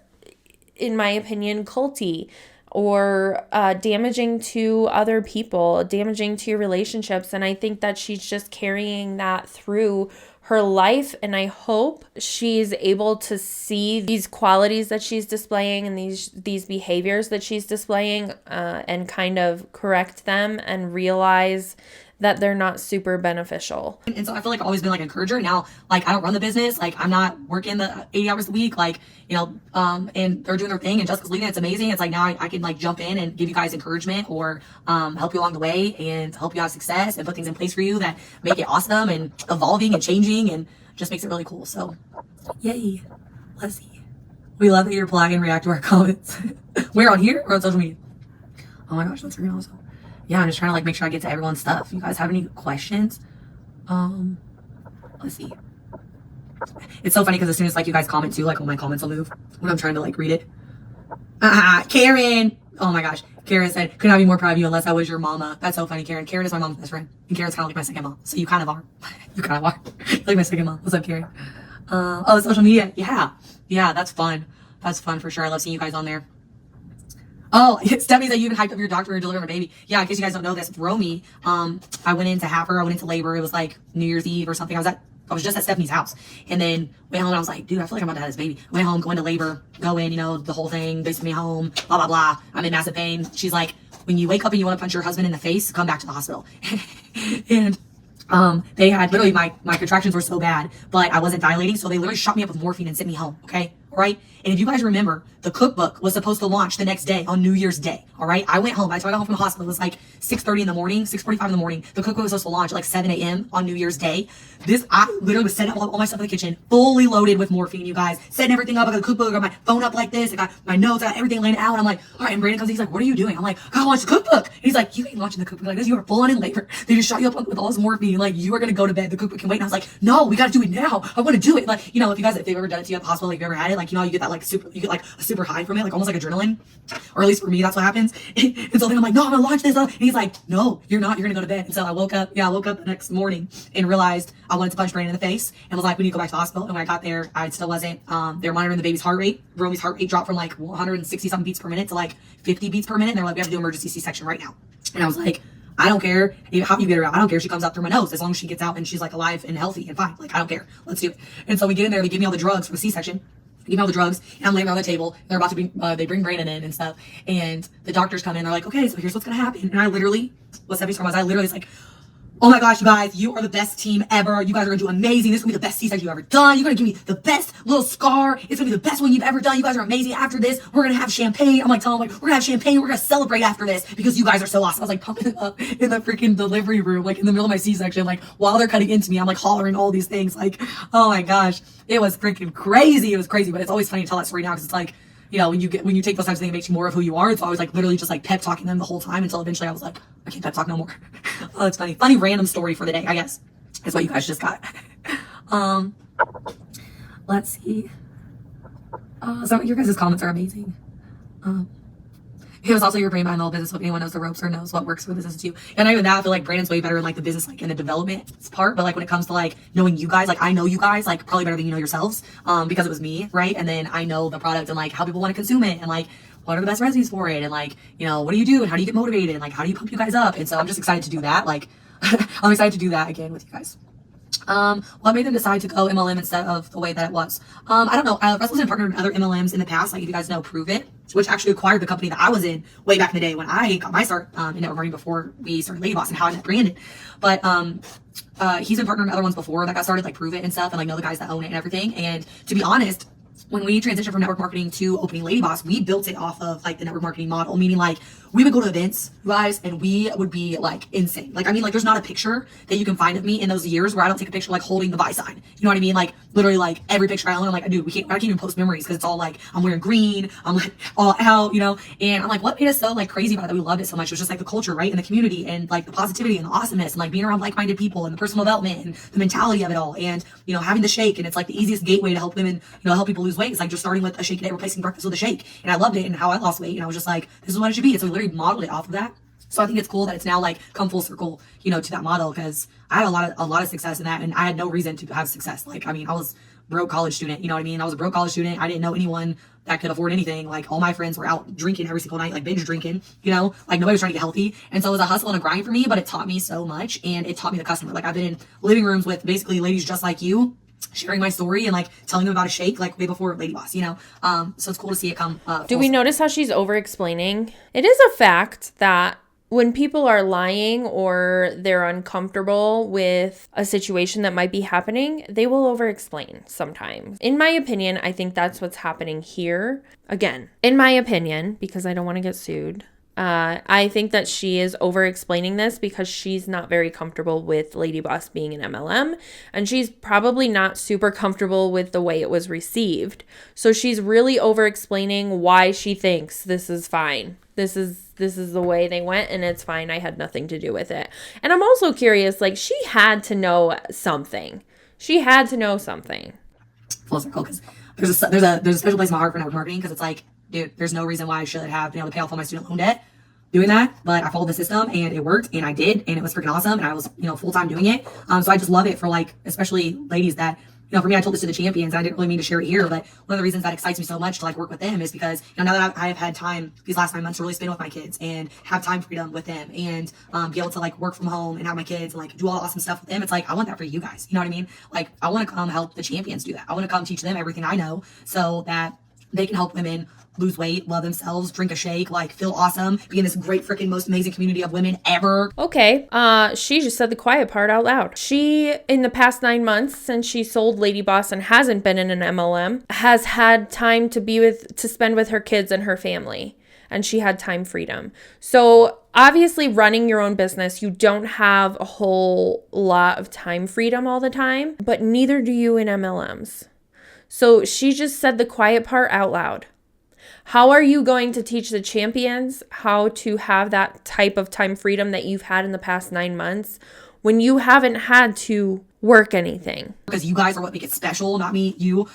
[SPEAKER 1] in my opinion, culty or damaging to other people, damaging to your relationships. And I think that she's just carrying that through her life, and I hope she's able to see these qualities that she's displaying and these behaviors that she's displaying and kind of correct them and realize that they're not super beneficial.
[SPEAKER 2] And so I feel like I've always been like an encourager. Now, like I don't run the business, like I'm not working the 80 hours a week, like, you know, and they're doing their thing and Jessica's leading. It's amazing. It's like now I can like jump in and give you guys encouragement or help you along the way and help you have success and put things in place for you that make it awesome and evolving and changing and just makes it really cool. So yay. Let's see. We love that you're plugging and react to our comments. Where, on here or on social media? Oh my gosh, that's freaking awesome. Yeah, I'm just trying to like make sure I get to everyone's stuff. You guys have any questions? Let's see. It's so funny because as soon as like you guys comment too, like all my comments will move when I'm trying to like read it. Karen. Oh my gosh. Karen said, could not be more proud of you unless I was your mama. That's so funny, Karen. Karen is my mom's best friend. And Karen's kind of like my second mom. So you kind of are. You kind of are. You're like my second mom. What's up, Karen? Oh, social media. Yeah. Yeah, that's fun. That's fun for sure. I love seeing you guys on there. Oh, Stephanie said you even hyped up your doctor or delivering a baby. Yeah, in case you guys don't know this, with Romy, I went in to have her. I went into labor. It was like New Year's Eve or something. I was just at Stephanie's house. And then went home and I was like, dude, I feel like I'm about to have this baby. Went home, go into labor, go in, you know, the whole thing. They sent me home, blah, blah, blah. I'm in massive pain. She's like, when you wake up and you want to punch your husband in the face, come back to the hospital. And they had literally, my contractions were so bad, but I wasn't dilating. So they literally shot me up with morphine and sent me home. Okay. All right. And if you guys remember, the cookbook was supposed to launch the next day on New Year's Day. All right. I went home. I got home from the hospital. It was like 6:30 in the morning, 6:45 in the morning. The cookbook was supposed to launch at like 7 a.m. on New Year's Day. I literally was setting up all my stuff in the kitchen, fully loaded with morphine, you guys, setting everything up. I got the cookbook, I got my phone up like this. I got my notes, I got everything laying out. And I'm like, all right. And Brandon comes in, he's like, what are you doing? I'm like, I watch the cookbook. And he's like, you ain't watching the cookbook like this. You are full on in labor. They just shot you up with all this morphine. Like, you are going to go to bed. The cookbook can wait. And I was like, no, we got to do it now. I want to do it. Like, you know, if they've ever done it to you at the hospital, like if you've ever had it, like, you know, you get that like you get like a super high from it, like almost like adrenaline, or at least for me, that's what happens. And so then I'm like, no, I'm gonna launch this up. And he's like, no, you're not, you're gonna go to bed. And so I woke up the next morning and realized I wanted to punch Brandon in the face and was like, we need to go back to the hospital. And when I got there, I still wasn't, they were monitoring the baby's heart rate. Romy's heart rate dropped from like 160 something beats per minute to like 50 beats per minute. And they're like, we have to do emergency C-section right now. And I was like, I don't care how you get her out. I don't care if she comes out through my nose, as long as she gets out and she's like alive and healthy and fine. Like, I don't care. Let's do it. And so we get in there, they give me all the drugs for the C-section. Give me all the drugs, and I'm laying on the table. They're about to be, they bring Brandon in and stuff, and the doctors come in. They're like, okay, so here's what's gonna happen. And I literally, what Stephanie's from was, I literally was like, oh my gosh, you guys, you are the best team ever. You guys are gonna do amazing. This is gonna be the best season you've ever done. You're gonna give me the best little scar. It's gonna be the best one you've ever done. You guys are amazing. After this, we're gonna have champagne. I'm like telling them, like, we're gonna have champagne. We're gonna celebrate after this because you guys are so awesome. I was like pumping it up in the freaking delivery room, like in the middle of my C-section, like while they're cutting into me, I'm like hollering all these things. Like, oh my gosh, it was freaking crazy. It was crazy, but it's always funny to tell that story now because it's like, you know, when you take those types of things, it makes you more of who you are. And so I was like literally just like pep talking them the whole time until eventually I was like, I can't pep talk no more. Oh, it's funny. Funny random story for the day, I guess. Is what you guys just got. Let's see. So your guys' comments are amazing. It was also your brain behind the whole business. If anyone knows the ropes or knows what works for business too. And not even that, I feel like Brandon's way better in like the business, like in the development part. But like when it comes to like knowing you guys, like I know you guys like probably better than you know yourselves, because it was me, right? And then I know the product and like how people want to consume it and like what are the best recipes for it and like, you know, what do you do and how do you get motivated and like how do you pump you guys up? And so I'm just excited to do that. Like I'm excited to do that again with you guys. What made them decide to go MLM instead of the way that it was? I don't know. Russel's been partnered with other MLMs in the past. Like if you guys know Prove It, which actually acquired the company that I was in way back in the day when I got my start in network marketing before we started LadyBoss and how I met Brandon. But he's been partnered with other ones before that got started, like Prove It and stuff, and like know the guys that own it and everything. And to be honest, when we transitioned from network marketing to opening LadyBoss, we built it off of like the network marketing model, meaning like we would go to events, you guys, and we would be like insane. Like, I mean, like there's not a picture that you can find of me in those years where I don't take a picture like holding the buy sign. You know what I mean? Like literally like every picture I own, I'm like, dude, I can't even post memories because it's all like, I'm wearing green, I'm like all out, you know? And I'm like, what made us so like crazy about it that we loved it so much? It was just like the culture, right? And the community and like the positivity and the awesomeness and like being around like-minded people and the personal development and the mentality of it all. And, you know, having the shake, and it's like the easiest gateway to help women, you know, help people lose weight. It's like just starting with a shake a day, replacing breakfast with a shake. And I loved it and how I lost weight. And I was just like, this is what it should be. And so we literally modeled it off of that. So I think it's cool that it's now like come full circle, you know, to that model, because I had a lot of success in that, and I had no reason to have success. Like, I mean, I was broke college student, you know what I mean? I was a broke college student. I didn't know anyone that could afford anything. Like all my friends were out drinking every single night, like binge drinking, you know, like nobody was trying to get healthy. And so it was a hustle and a grind for me, but it taught me so much, and it taught me the customer. Like I've been in living rooms with basically ladies just like you, sharing my story and like telling them about a shake like way before LadyBoss, you know. So it's cool to see it come.
[SPEAKER 1] Do we notice how she's over explaining? It is a fact that when people are lying or they're uncomfortable with a situation that might be happening, they will over-explain sometimes. In my opinion, I think that's what's happening here. Again, in my opinion, because I don't want to get sued, I think that she is over-explaining this because she's not very comfortable with LadyBoss being an MLM, and she's probably not super comfortable with the way it was received. So she's really over-explaining why she thinks this is fine. This is the way they went, and it's fine. I had nothing to do with it. And I'm also curious, like, she had to know something. She had to know something.
[SPEAKER 2] Full circle, because there's a special place in my heart for network marketing, because it's like, dude, there's no reason why I should have been able to pay off all my student loan debt doing that, but I followed the system and it worked, and I did, and it was freaking awesome, and I was, you know, full-time doing it. So I just love it for like, especially ladies that, you know, for me, I told this to the champions. I didn't really mean to share it here, but one of the reasons that excites me so much to like work with them is because, you know, now that I have had time these last 9 months to really spend with my kids and have time freedom with them and be able to like work from home and have my kids and like do all the awesome stuff with them. It's like, I want that for you guys. You know what I mean? Like, I want to come help the champions do that. I want to come teach them everything I know so that they can help women lose weight, love themselves, drink a shake, like feel awesome, be in this great freaking most amazing community of women ever.
[SPEAKER 1] Okay, she just said the quiet part out loud. She, in the past 9 months since she sold LadyBoss and hasn't been in an MLM, has had time to spend with her kids and her family. And she had time freedom. So obviously running your own business, you don't have a whole lot of time freedom all the time, but neither do you in MLMs. So she just said the quiet part out loud. How are you going to teach the champions how to have that type of time freedom that you've had in the past 9 months when you haven't had to work anything?
[SPEAKER 2] Because you guys are what make it special, not me, you,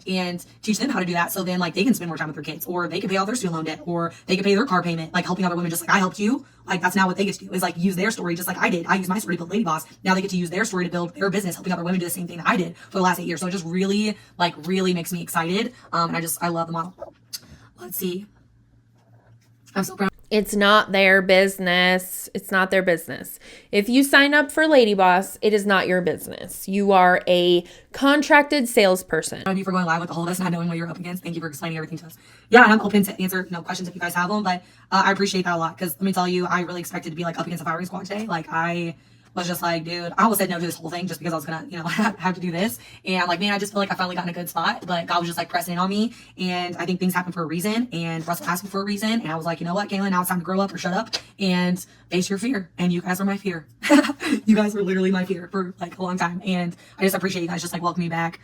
[SPEAKER 2] and teach them how to do that, so then like they can spend more time with their kids, or they can pay off their student loan debt, or they can pay their car payment, like helping other women just like I helped you. Like that's now what they get to do, is like use their story just like I did. I used my story to build LadyBoss. Now they get to use their story to build their business, helping other women do the same thing that I did for the last 8 years. So it just really makes me excited, and I love the model. Let's see. I'm so proud.
[SPEAKER 1] It's not their business. It's not their business. If you sign up for LadyBoss, it is not your business. You are a contracted salesperson.
[SPEAKER 2] Thank you for going live with all of us, not knowing what you're up against. Thank you for explaining everything to us. Yeah, and I'm open to answer questions if you guys have them, but I appreciate that a lot, because let me tell you, I really expected to be like up against a firing squad today. Like I was just like, dude, I almost said no to this whole thing just because I was gonna, you know, have to do this. And I'm like, man, I just feel like I finally got in a good spot, but God was just like pressing in on me. And I think things happen for a reason. And Russell asked me for a reason. And I was like, you know what, Kaelin, now it's time to grow up or shut up and face your fear. And you guys are my fear. You guys were literally my fear for like a long time. And I just appreciate you guys just like welcoming me back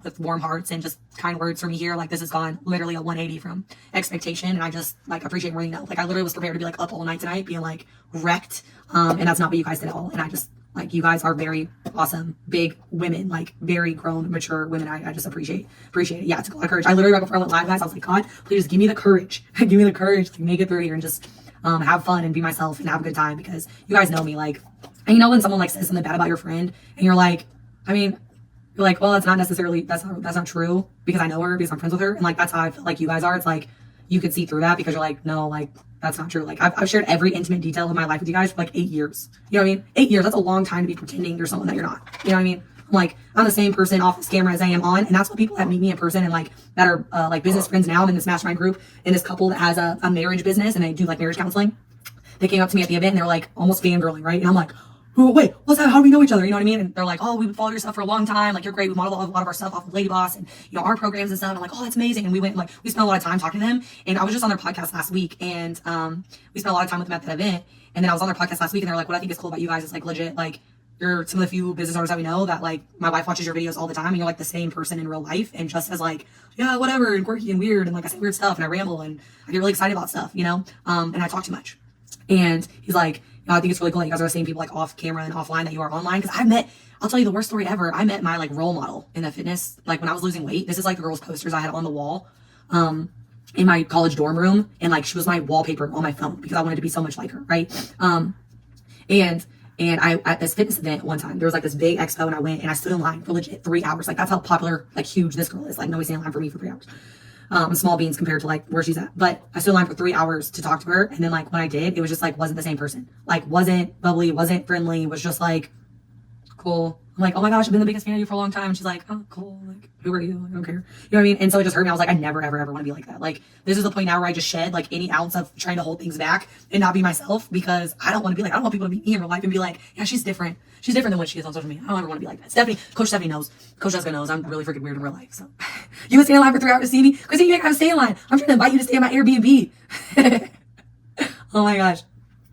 [SPEAKER 2] with warm hearts and just kind words for me here. Like this has gone literally a 180 from expectation. And I just like appreciate more than you know. Like I literally was prepared to be like up all night tonight being like wrecked. And that's not what you guys did at all. And I just like, you guys are very awesome, big women, like very grown, mature women. I just appreciate it. Yeah, it took a lot of courage. I literally right before I went live, guys, I was like, God, please just give me the courage. Give me the courage to make it through here and just have fun and be myself and have a good time, because you guys know me. Like, and you know when someone like says something bad about your friend and you're like, I mean, you're like, well, that's not necessarily, that's not true, because I know her, because I'm friends with her. And like, that's how I feel like you guys are. It's like, you could see through that because you're like, no, like, that's not true. Like I've shared every intimate detail of my life with you guys for like 8 years. You know what I mean? 8 years. That's a long time to be pretending you're someone that you're not. You know what I mean? I'm like, I'm the same person off this camera as I am on. And that's what people that meet me in person and like that are like business friends now. I'm in this mastermind group and this couple that has a marriage business and they do like marriage counseling. They came up to me at the event and they were like almost fangirling, right? And I'm like, oh, wait, what's that? How do we know each other? You know what I mean? And they're like, oh, we've followed your stuff for a long time. Like, you're great. We modeled a lot of our stuff off of LadyBoss and, you know, our programs and stuff. And I'm like, oh, that's amazing. And we went, like, we spent a lot of time talking to them. And I was just on their podcast last week. And we spent a lot of time with them at that event. And then I was on their podcast last week. And they're like, what I think is cool about you guys is, like, legit, like, you're some of the few business owners that we know that, like, my wife watches your videos all the time. And you're, like, the same person in real life. And just as, like, yeah, whatever, and quirky and weird. And, like, I say weird stuff and I ramble and I get really excited about stuff, you know? And I talk too much. And he's like, you know, I think it's really cool that you guys are the same people like off camera and offline that you are online. Because I'll tell you the worst story ever. I met my like role model in the fitness, like when I was losing weight. This is like the girls' posters I had on the wall in my college dorm room. And like she was my wallpaper on my phone because I wanted to be so much like her, right? And I, at this fitness event one time, there was like this big expo and I went and I stood in line for legit 3 hours. Like that's how popular, like huge this girl is. Like nobody's in line for me for 3 hours. Small beans compared to like where she's at. But I stood in line for 3 hours to talk to her. And then like when I did, it was just like, wasn't the same person. Like wasn't bubbly, wasn't friendly, was just like, cool. I'm like, oh my gosh, I've been the biggest fan of you for a long time. And she's like, oh, cool. Like, who are you? Like, I don't care. You know what I mean? And so it just hurt me. I was like, I never, ever, ever want to be like that. Like, this is the point now where I just shed like any ounce of trying to hold things back and not be myself, because I don't want to be like, I don't want people to meet me in real life and be like, yeah, she's different. She's different than what she is on social media. I don't ever want to be like that. Coach Stephanie knows. Coach Jessica knows I'm really freaking weird in real life. So you would stay in line for 3 hours to see me? Because you ain't gotta stay in line. I'm trying to invite you to stay at my Airbnb. Oh my gosh.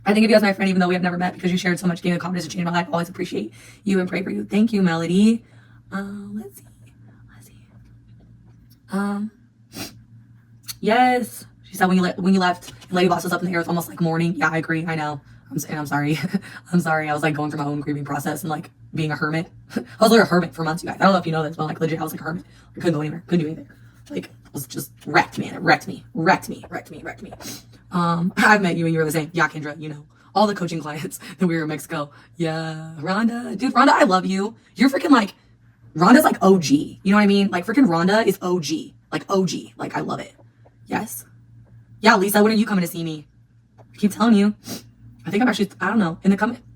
[SPEAKER 2] I think of you as my friend, even though we have never met, because you shared so much, gave me confidence to change my life. I always appreciate you and pray for you. Thank you, Melody. Let's see. Yes. She said when you left, LadyBoss was up in the air. It's almost like morning. Yeah, I agree. I know. I'm sorry. I'm sorry. I was like going through my own grieving process and like being a hermit. I was like a hermit for months, you guys. I don't know if you know this, but like legit, I was like a hermit. I couldn't go anywhere. Couldn't do anything. Like I was just wrecked, man. It wrecked me. I've met you and you're the same. Yeah, Kendra, you know. All the coaching clients that we were in Mexico. Yeah. Rhonda. Dude, Rhonda, I love you. You're freaking like, Rhonda's like OG. You know what I mean? Like freaking Rhonda is OG. Like OG. Like I love it. Yes. Yeah, Lisa, when are you coming to see me? I keep telling you. I think I'm actually, I don't know.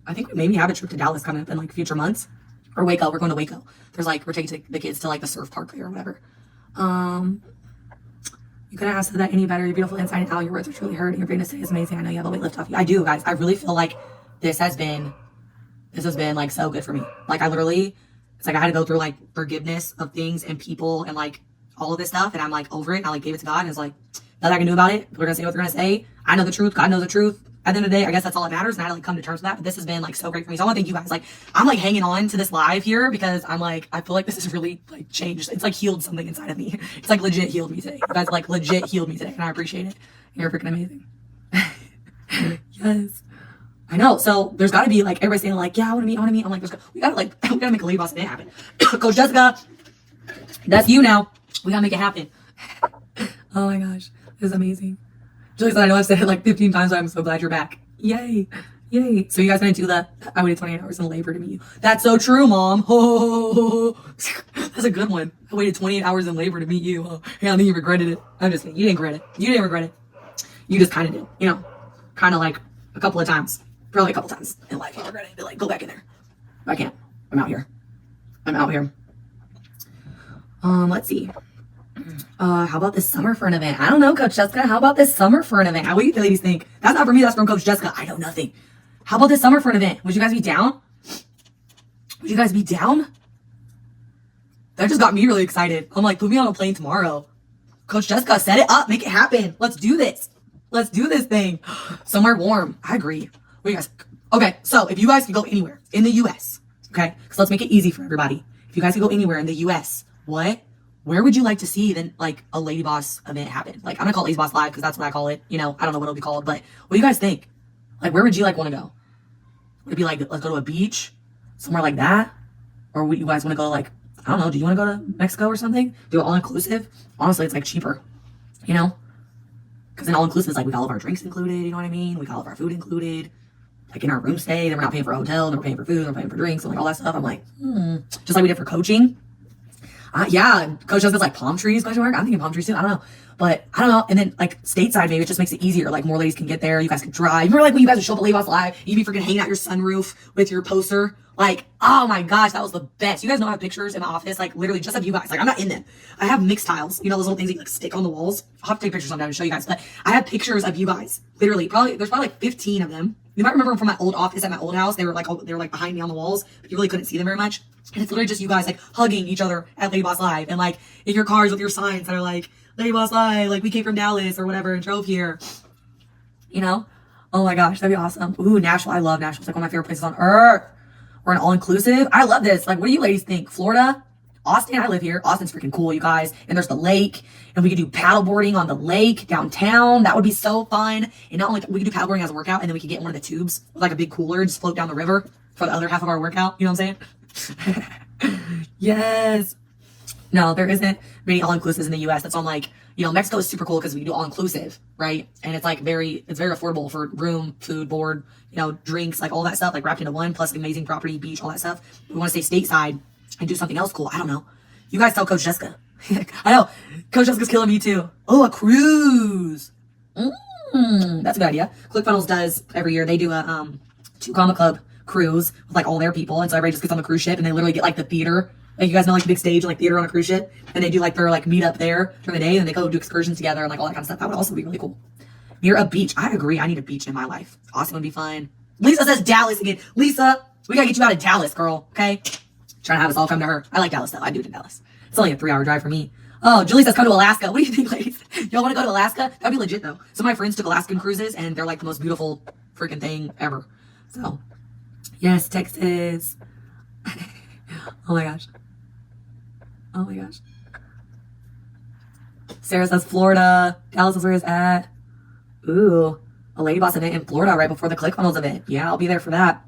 [SPEAKER 2] I think we maybe have a trip to Dallas coming up in like future months. Or Waco. We're going to Waco. There's like, we're taking the kids to like the surf park there or whatever. You couldn't have said that any better. You're beautiful inside and out. Your words are truly heard. And your greatness today is amazing. I know you have a weight lift off you. I do, guys. I really feel like this has been like so good for me. Like I literally, it's like I had to go through like forgiveness of things and people and like all of this stuff. And I'm like over it. I like gave it to God. And it's like, nothing I can do about it. We're going to say what they're going to say. I know the truth. God knows the truth. At the end of the day, I guess that's all that matters. And I had to like come to terms with that. But this has been like so great for me. So I want to thank you guys. Like I'm like hanging on to this live here because I'm like, I feel like this has really like changed. It's like healed something inside of me. It's like legit healed me today. You guys like legit healed me today. And I appreciate it. You're freaking amazing. Yes. I know. So there's got to be like everybody saying like, yeah, I want to meet. I'm like, we got to make a LadyBoss event happen. Coach Jessica, that's you now. We got to make it happen. Oh my gosh. This is amazing. Julie said, I know I've said it like 15 times, but I'm so glad you're back. Yay. So you guys gonna do that? I waited 28 hours in labor to meet you. That's so true, Mom. Oh, that's a good one. I waited 28 hours in labor to meet you. Oh, yeah, I think you regretted it. I'm just kidding. You didn't regret it. You just kind of did. You know, kind of like a couple of times. Probably a couple times in life you regret it. Be like, go back in there. But I can't. I'm out here. Let's see. How about this summer for an event? I don't know, Coach Jessica. How about this summer for an event? What do you ladies think? That's not for me. That's from Coach Jessica. I know nothing. How about this summer for an event? Would you guys be down? Would you guys be down? That just got me really excited. I'm like, put me on a plane tomorrow. Coach Jessica, set it up, make it happen. Let's do this. Let's do this thing. Somewhere warm. I agree. What do you guys? Okay, so if you guys could go anywhere in the US, okay, because let's make it easy for everybody. If you guys could go anywhere in the US, where would you like to see then like a Lady Boss event happen? Like, I'm gonna call it Lady Boss Live because that's what I call it. You know, I don't know what it'll be called, but what do you guys think? Like, where would you like want to go? Would it be like, let's go to a beach, somewhere like that? Or would you guys want to go like, I don't know, do you want to go to Mexico or something? Do it all inclusive? Honestly, it's like cheaper, you know? Because in all inclusive, it's like we got all of our drinks included, you know what I mean? We got all of our food included. Like in our room stay, then we're not paying for a hotel, then we're paying for food, then we're paying for drinks, and like all that stuff. I'm like, just like we did for coaching. Yeah, Coach Jessica's like palm trees, question mark. I'm thinking palm trees too. I don't know. But I don't know. And then like stateside, maybe it just makes it easier. Like more ladies can get there. You guys can drive. Remember like when you guys would show up at LadyBoss Live, you'd be freaking hanging out your sunroof with your poster. Like, oh my gosh, that was the best. You guys know I have pictures in my office, like literally just of you guys. Like I'm not in them. I have mixed tiles. You know those little things that you like stick on the walls? I'll have to take pictures sometime and show you guys. But I have pictures of you guys. Literally, there's probably like 15 of them. You might remember them from my old office at my old house. They were like behind me on the walls, but you really couldn't see them very much. And it's literally just you guys like hugging each other at LadyBoss Live and like in your cars with your signs that are like LadyBoss Live, like we came from Dallas or whatever and drove here. You know? Oh my gosh, that'd be awesome. Ooh, Nashville. I love Nashville. It's like one of my favorite places on earth. Or an all-inclusive. I love this. Like, what do you ladies think? Florida? Austin? I live here. Austin's freaking cool, you guys. And there's the lake. And we could do paddleboarding on the lake downtown. That would be so fun. And not only we could do paddleboarding as a workout, and then we could get in one of the tubes with like a big cooler and just float down the river for the other half of our workout. You know what I'm saying? Yes. No, there isn't many all-inclusives in the US. That's on like, you know, Mexico is super cool because we do all-inclusive, right? And it's like very affordable for room, food, board, you know, drinks, like all that stuff, like wrapped into one, plus amazing property, beach, all that stuff. We want to stay stateside and do something else cool. I don't know. You guys tell Coach Jessica. I know. Coach Jessica's killing me too. Oh, a cruise. That's a good idea. ClickFunnels does every year. They do a 2 Comma Club cruise with like all their people. And so everybody just gets on the cruise ship and they literally get like the theater. Like you guys know like the big stage and like theater on a cruise ship. And they do like their like meet up there during the day and they go do excursions together and like all that kind of stuff. That would also be really cool. Near a beach. I agree. I need a beach in my life. Austin would be fun. Lisa says Dallas again. Lisa, we gotta get you out of Dallas, girl. Okay? Trying to have us all come to her. I like Dallas though. I do it in Dallas. It's only a 3-hour drive for me. Oh, Julie says come to Alaska. What do you think, ladies? Y'all want to go to Alaska? That'd be legit though. Some of my friends took Alaskan cruises and they're like the most beautiful freaking thing ever. So, yes, Texas. Oh my gosh. Oh my gosh. Sarah says Florida. Dallas is where it's at. Ooh, a LadyBoss event in Florida right before the ClickFunnels event. Yeah, I'll be there for that.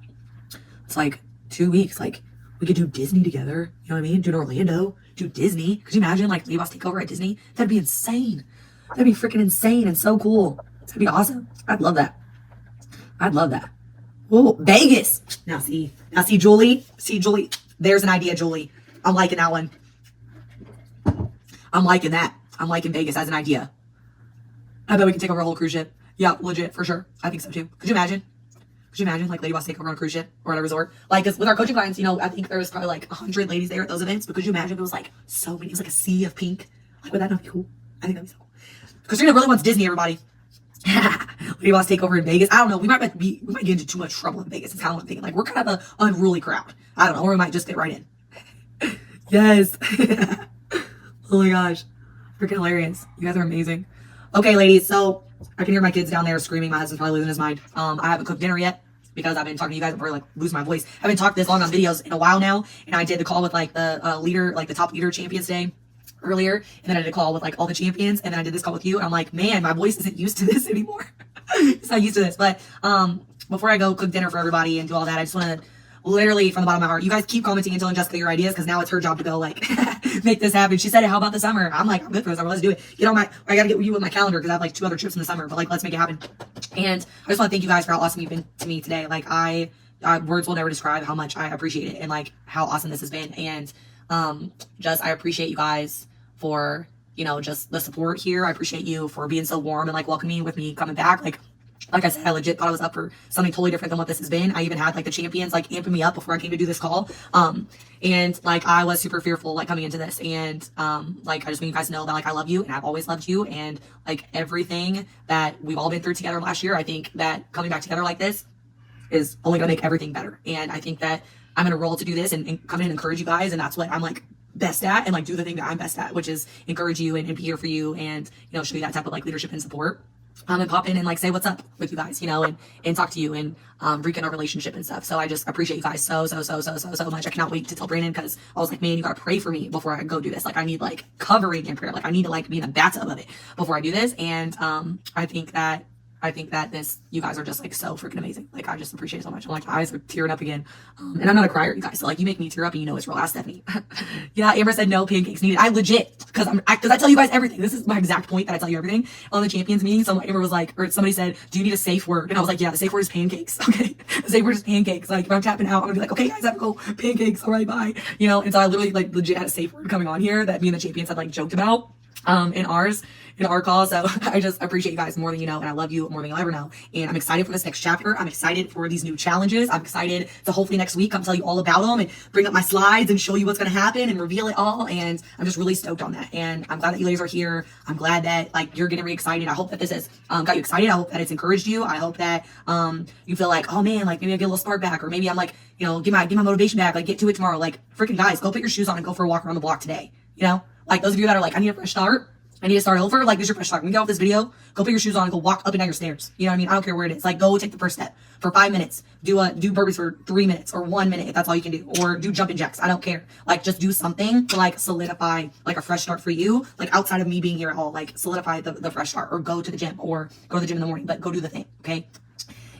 [SPEAKER 2] It's like 2 weeks. Like, we could do Disney together. You know what I mean? Do an Orlando. Do Disney. Could you imagine, like, LadyBoss takeover at Disney? That'd be insane. That'd be freaking insane and so cool. That'd be awesome. I'd love that. I'd love that. Ooh, Vegas. Now see, Julie. See, Julie. There's an idea, Julie. I'm liking that one. I'm liking that. I'm liking Vegas as an idea. I bet we can take over a whole cruise ship. Yeah, legit, for sure. I think so too. Could you imagine? Could you imagine like LadyBoss take over on a cruise ship or at a resort? Like, 'cause with our coaching clients, you know, I think there was probably like 100 ladies there at those events. But could you imagine if it was like so many? It was like a sea of pink. Like, would that not be cool? I think that'd be so cool. Christina really wants Disney, everybody. LadyBoss take over in Vegas. I don't know. We might get into too much trouble in Vegas. It's kind of what I'm thinking. Like, we're kind of an unruly crowd. I don't know. Or we might just get right in. Yes. Oh my gosh. Freaking hilarious. You guys are amazing. Okay, ladies. So I can hear my kids down there screaming. My husband's probably losing his mind. I haven't cooked dinner yet because I've been talking to you guys. I'm probably like losing my voice. I haven't talked this long on videos in a while now. And I did the call with like the leader, like the top leader champions day earlier. And then I did a call with like all the champions. And then I did this call with you. And I'm like, man, my voice isn't used to this anymore. It's not used to this. But before I go cook dinner for everybody and do all that, I just want to literally from the bottom of my heart, you guys keep commenting and telling Jessica your ideas because now it's her job to go like make this happen. She said it. How about the summer? I'm like, I'm good for the summer. Let's do it. Get on my. I gotta get you with my calendar because I have like 2 other trips in the summer. But like, let's make it happen. And I just want to thank you guys for how awesome you've been to me today. Like I words will never describe how much I appreciate it and like how awesome this has been. And just I appreciate you guys for just the support here. I appreciate you for being so warm and like welcoming with me coming back. Like I said, I legit thought I was up for something totally different than what this has been. I even had like the champions like amping me up before I came to do this call. And like I was super fearful like coming into this. And like I just want you guys to know that like I love you and I've always loved you. And like everything that we've all been through together last year, I think that coming back together like this is only gonna make everything better. And I think that I'm in a role to do this and come in and encourage you guys. And that's what I'm like best at, and like do the thing that I'm best at, which is encourage you and be here for you and, you know, show you that type of like leadership and support. And pop in and like say what's up with you guys, you know, and talk to you and rekindle our relationship and stuff. So I just appreciate you guys so much. I cannot wait to tell Brandon, because I was like, man, you gotta pray for me before I go do this. Like I need like covering in prayer. Like I need to like be in the bathtub of it before I do this. And I think that this, you guys are just like so freaking amazing. Like I just appreciate it so much. I'm like, eyes are tearing up again. And I'm not a crier, you guys. So like you make me tear up and you know it's real. Ask Stephanie. Yeah, Amber said no pancakes needed. I legit, because I tell you guys everything. This is my exact point, that I tell you everything on the champions meeting. So Amber was like, or somebody said, do you need a safe word? And I was like, yeah, the safe word is pancakes. Okay. The safe word is pancakes. Like if I'm tapping out, I'm gonna be like, okay guys, I have to go, pancakes. All right, bye. You know, and so I literally like legit had a safe word coming on here that me and the champions had like joked about in our call. So I just appreciate you guys more than you know, and I love you more than you'll ever know. And I'm excited for this next chapter. I'm excited for these new challenges. I'm excited to hopefully next week come tell you all about them and bring up my slides and show you what's going to happen and reveal it all. And I'm just really stoked on that. And I'm glad that you ladies are here. I'm glad that like you're getting really excited. I hope that this has got you excited. I hope that it's encouraged you. I hope that you feel like, oh man, like maybe I get a little spark back, or maybe I'm like, you know, get my motivation back, like get to it tomorrow. Like freaking guys, go put your shoes on and go for a walk around the block today. You know, like those of you that are like, I need a fresh start, I need to start over. Like, this is your fresh start. When you get off this video, go put your shoes on and go walk up and down your stairs. You know what I mean? I don't care where it is. Like, go take the first step for 5 minutes. Do burpees for 3 minutes or 1 minute if that's all you can do. Or do jumping jacks. I don't care. Like, just do something to like solidify like a fresh start for you. Like outside of me being here at all, like solidify the fresh start, or go to the gym, or go to the gym in the morning, but go do the thing. Okay.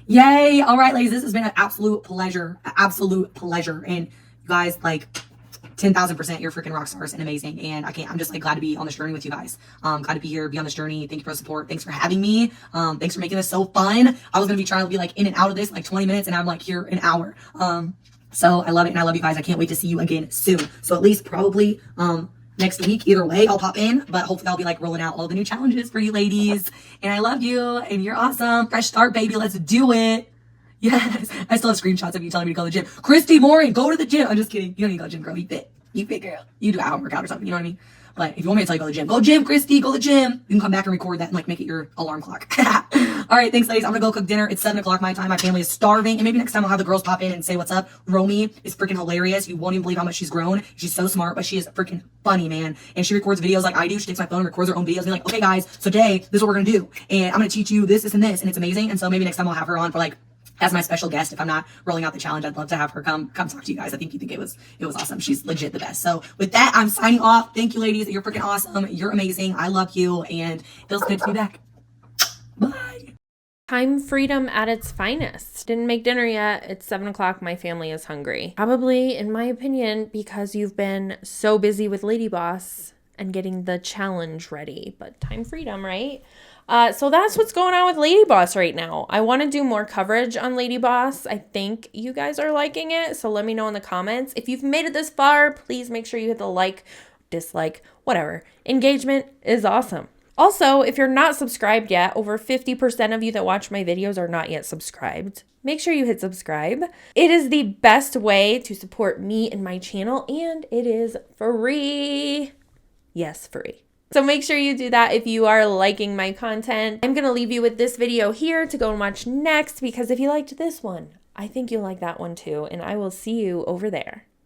[SPEAKER 2] Yay. All right, ladies, this has been an absolute pleasure. And you guys, like, 10,000%, you're freaking rock stars and amazing. And I'm just like glad to be on this journey with you guys. Glad to be here, be on this journey. Thank you for the support. Thanks for having me. Thanks for making this so fun. I was going to be trying to be like in and out of this like 20 minutes, and I'm like here an hour. So I love it. And I love you guys. I can't wait to see you again soon. So at least probably, next week, either way, I'll pop in, but hopefully I'll be like rolling out all the new challenges for you ladies. And I love you, and you're awesome. Fresh start, baby. Let's do it. Yes. I still have screenshots of you telling me to go to the gym. Christy Morin, go to the gym. I'm just kidding. You don't need to go to the gym, girl. You fit. You fit, girl. You do a hour workout or something. You know what I mean? But if you want me to tell you to go to the gym, go gym, Christy, go to the gym. You can come back and record that and like make it your alarm clock. All right. Thanks, ladies. I'm going to go cook dinner. It's 7 o'clock my time. My family is starving. And maybe next time I'll have the girls pop in and say what's up. Romy is freaking hilarious. You won't even believe how much she's grown. She's so smart, but she is freaking funny, man. And she records videos like I do. She takes my phone and records her own videos and be like, okay, guys, so today, this is what we're going to do. And I'm going to teach you this, and this. And it's amazing. And so maybe next time I'll have her on for like, as my special guest. If I'm not rolling out the challenge, I'd love to have her come talk to you guys. I think you think it was awesome. She's legit the best. So with that, I'm signing off. Thank you, ladies. You're freaking awesome. You're amazing. I love you, and it feels good to be back. Bye.
[SPEAKER 1] Time freedom at its finest. Didn't make dinner yet. It's 7 o'clock. My family is hungry. Probably, in my opinion, because you've been so busy with LadyBoss and getting the challenge ready. But time freedom, right? So that's what's going on with LadyBoss right now. I want to do more coverage on LadyBoss. I think you guys are liking it. So let me know in the comments. If you've made it this far, please make sure you hit the like, dislike, whatever. Engagement is awesome. Also, if you're not subscribed yet, over 50% of you that watch my videos are not yet subscribed. Make sure you hit subscribe. It is the best way to support me and my channel, and it is free. Yes, free. So make sure you do that if you are liking my content. I'm going to leave you with this video here to go and watch next, because if you liked this one, I think you'll like that one too. And I will see you over there.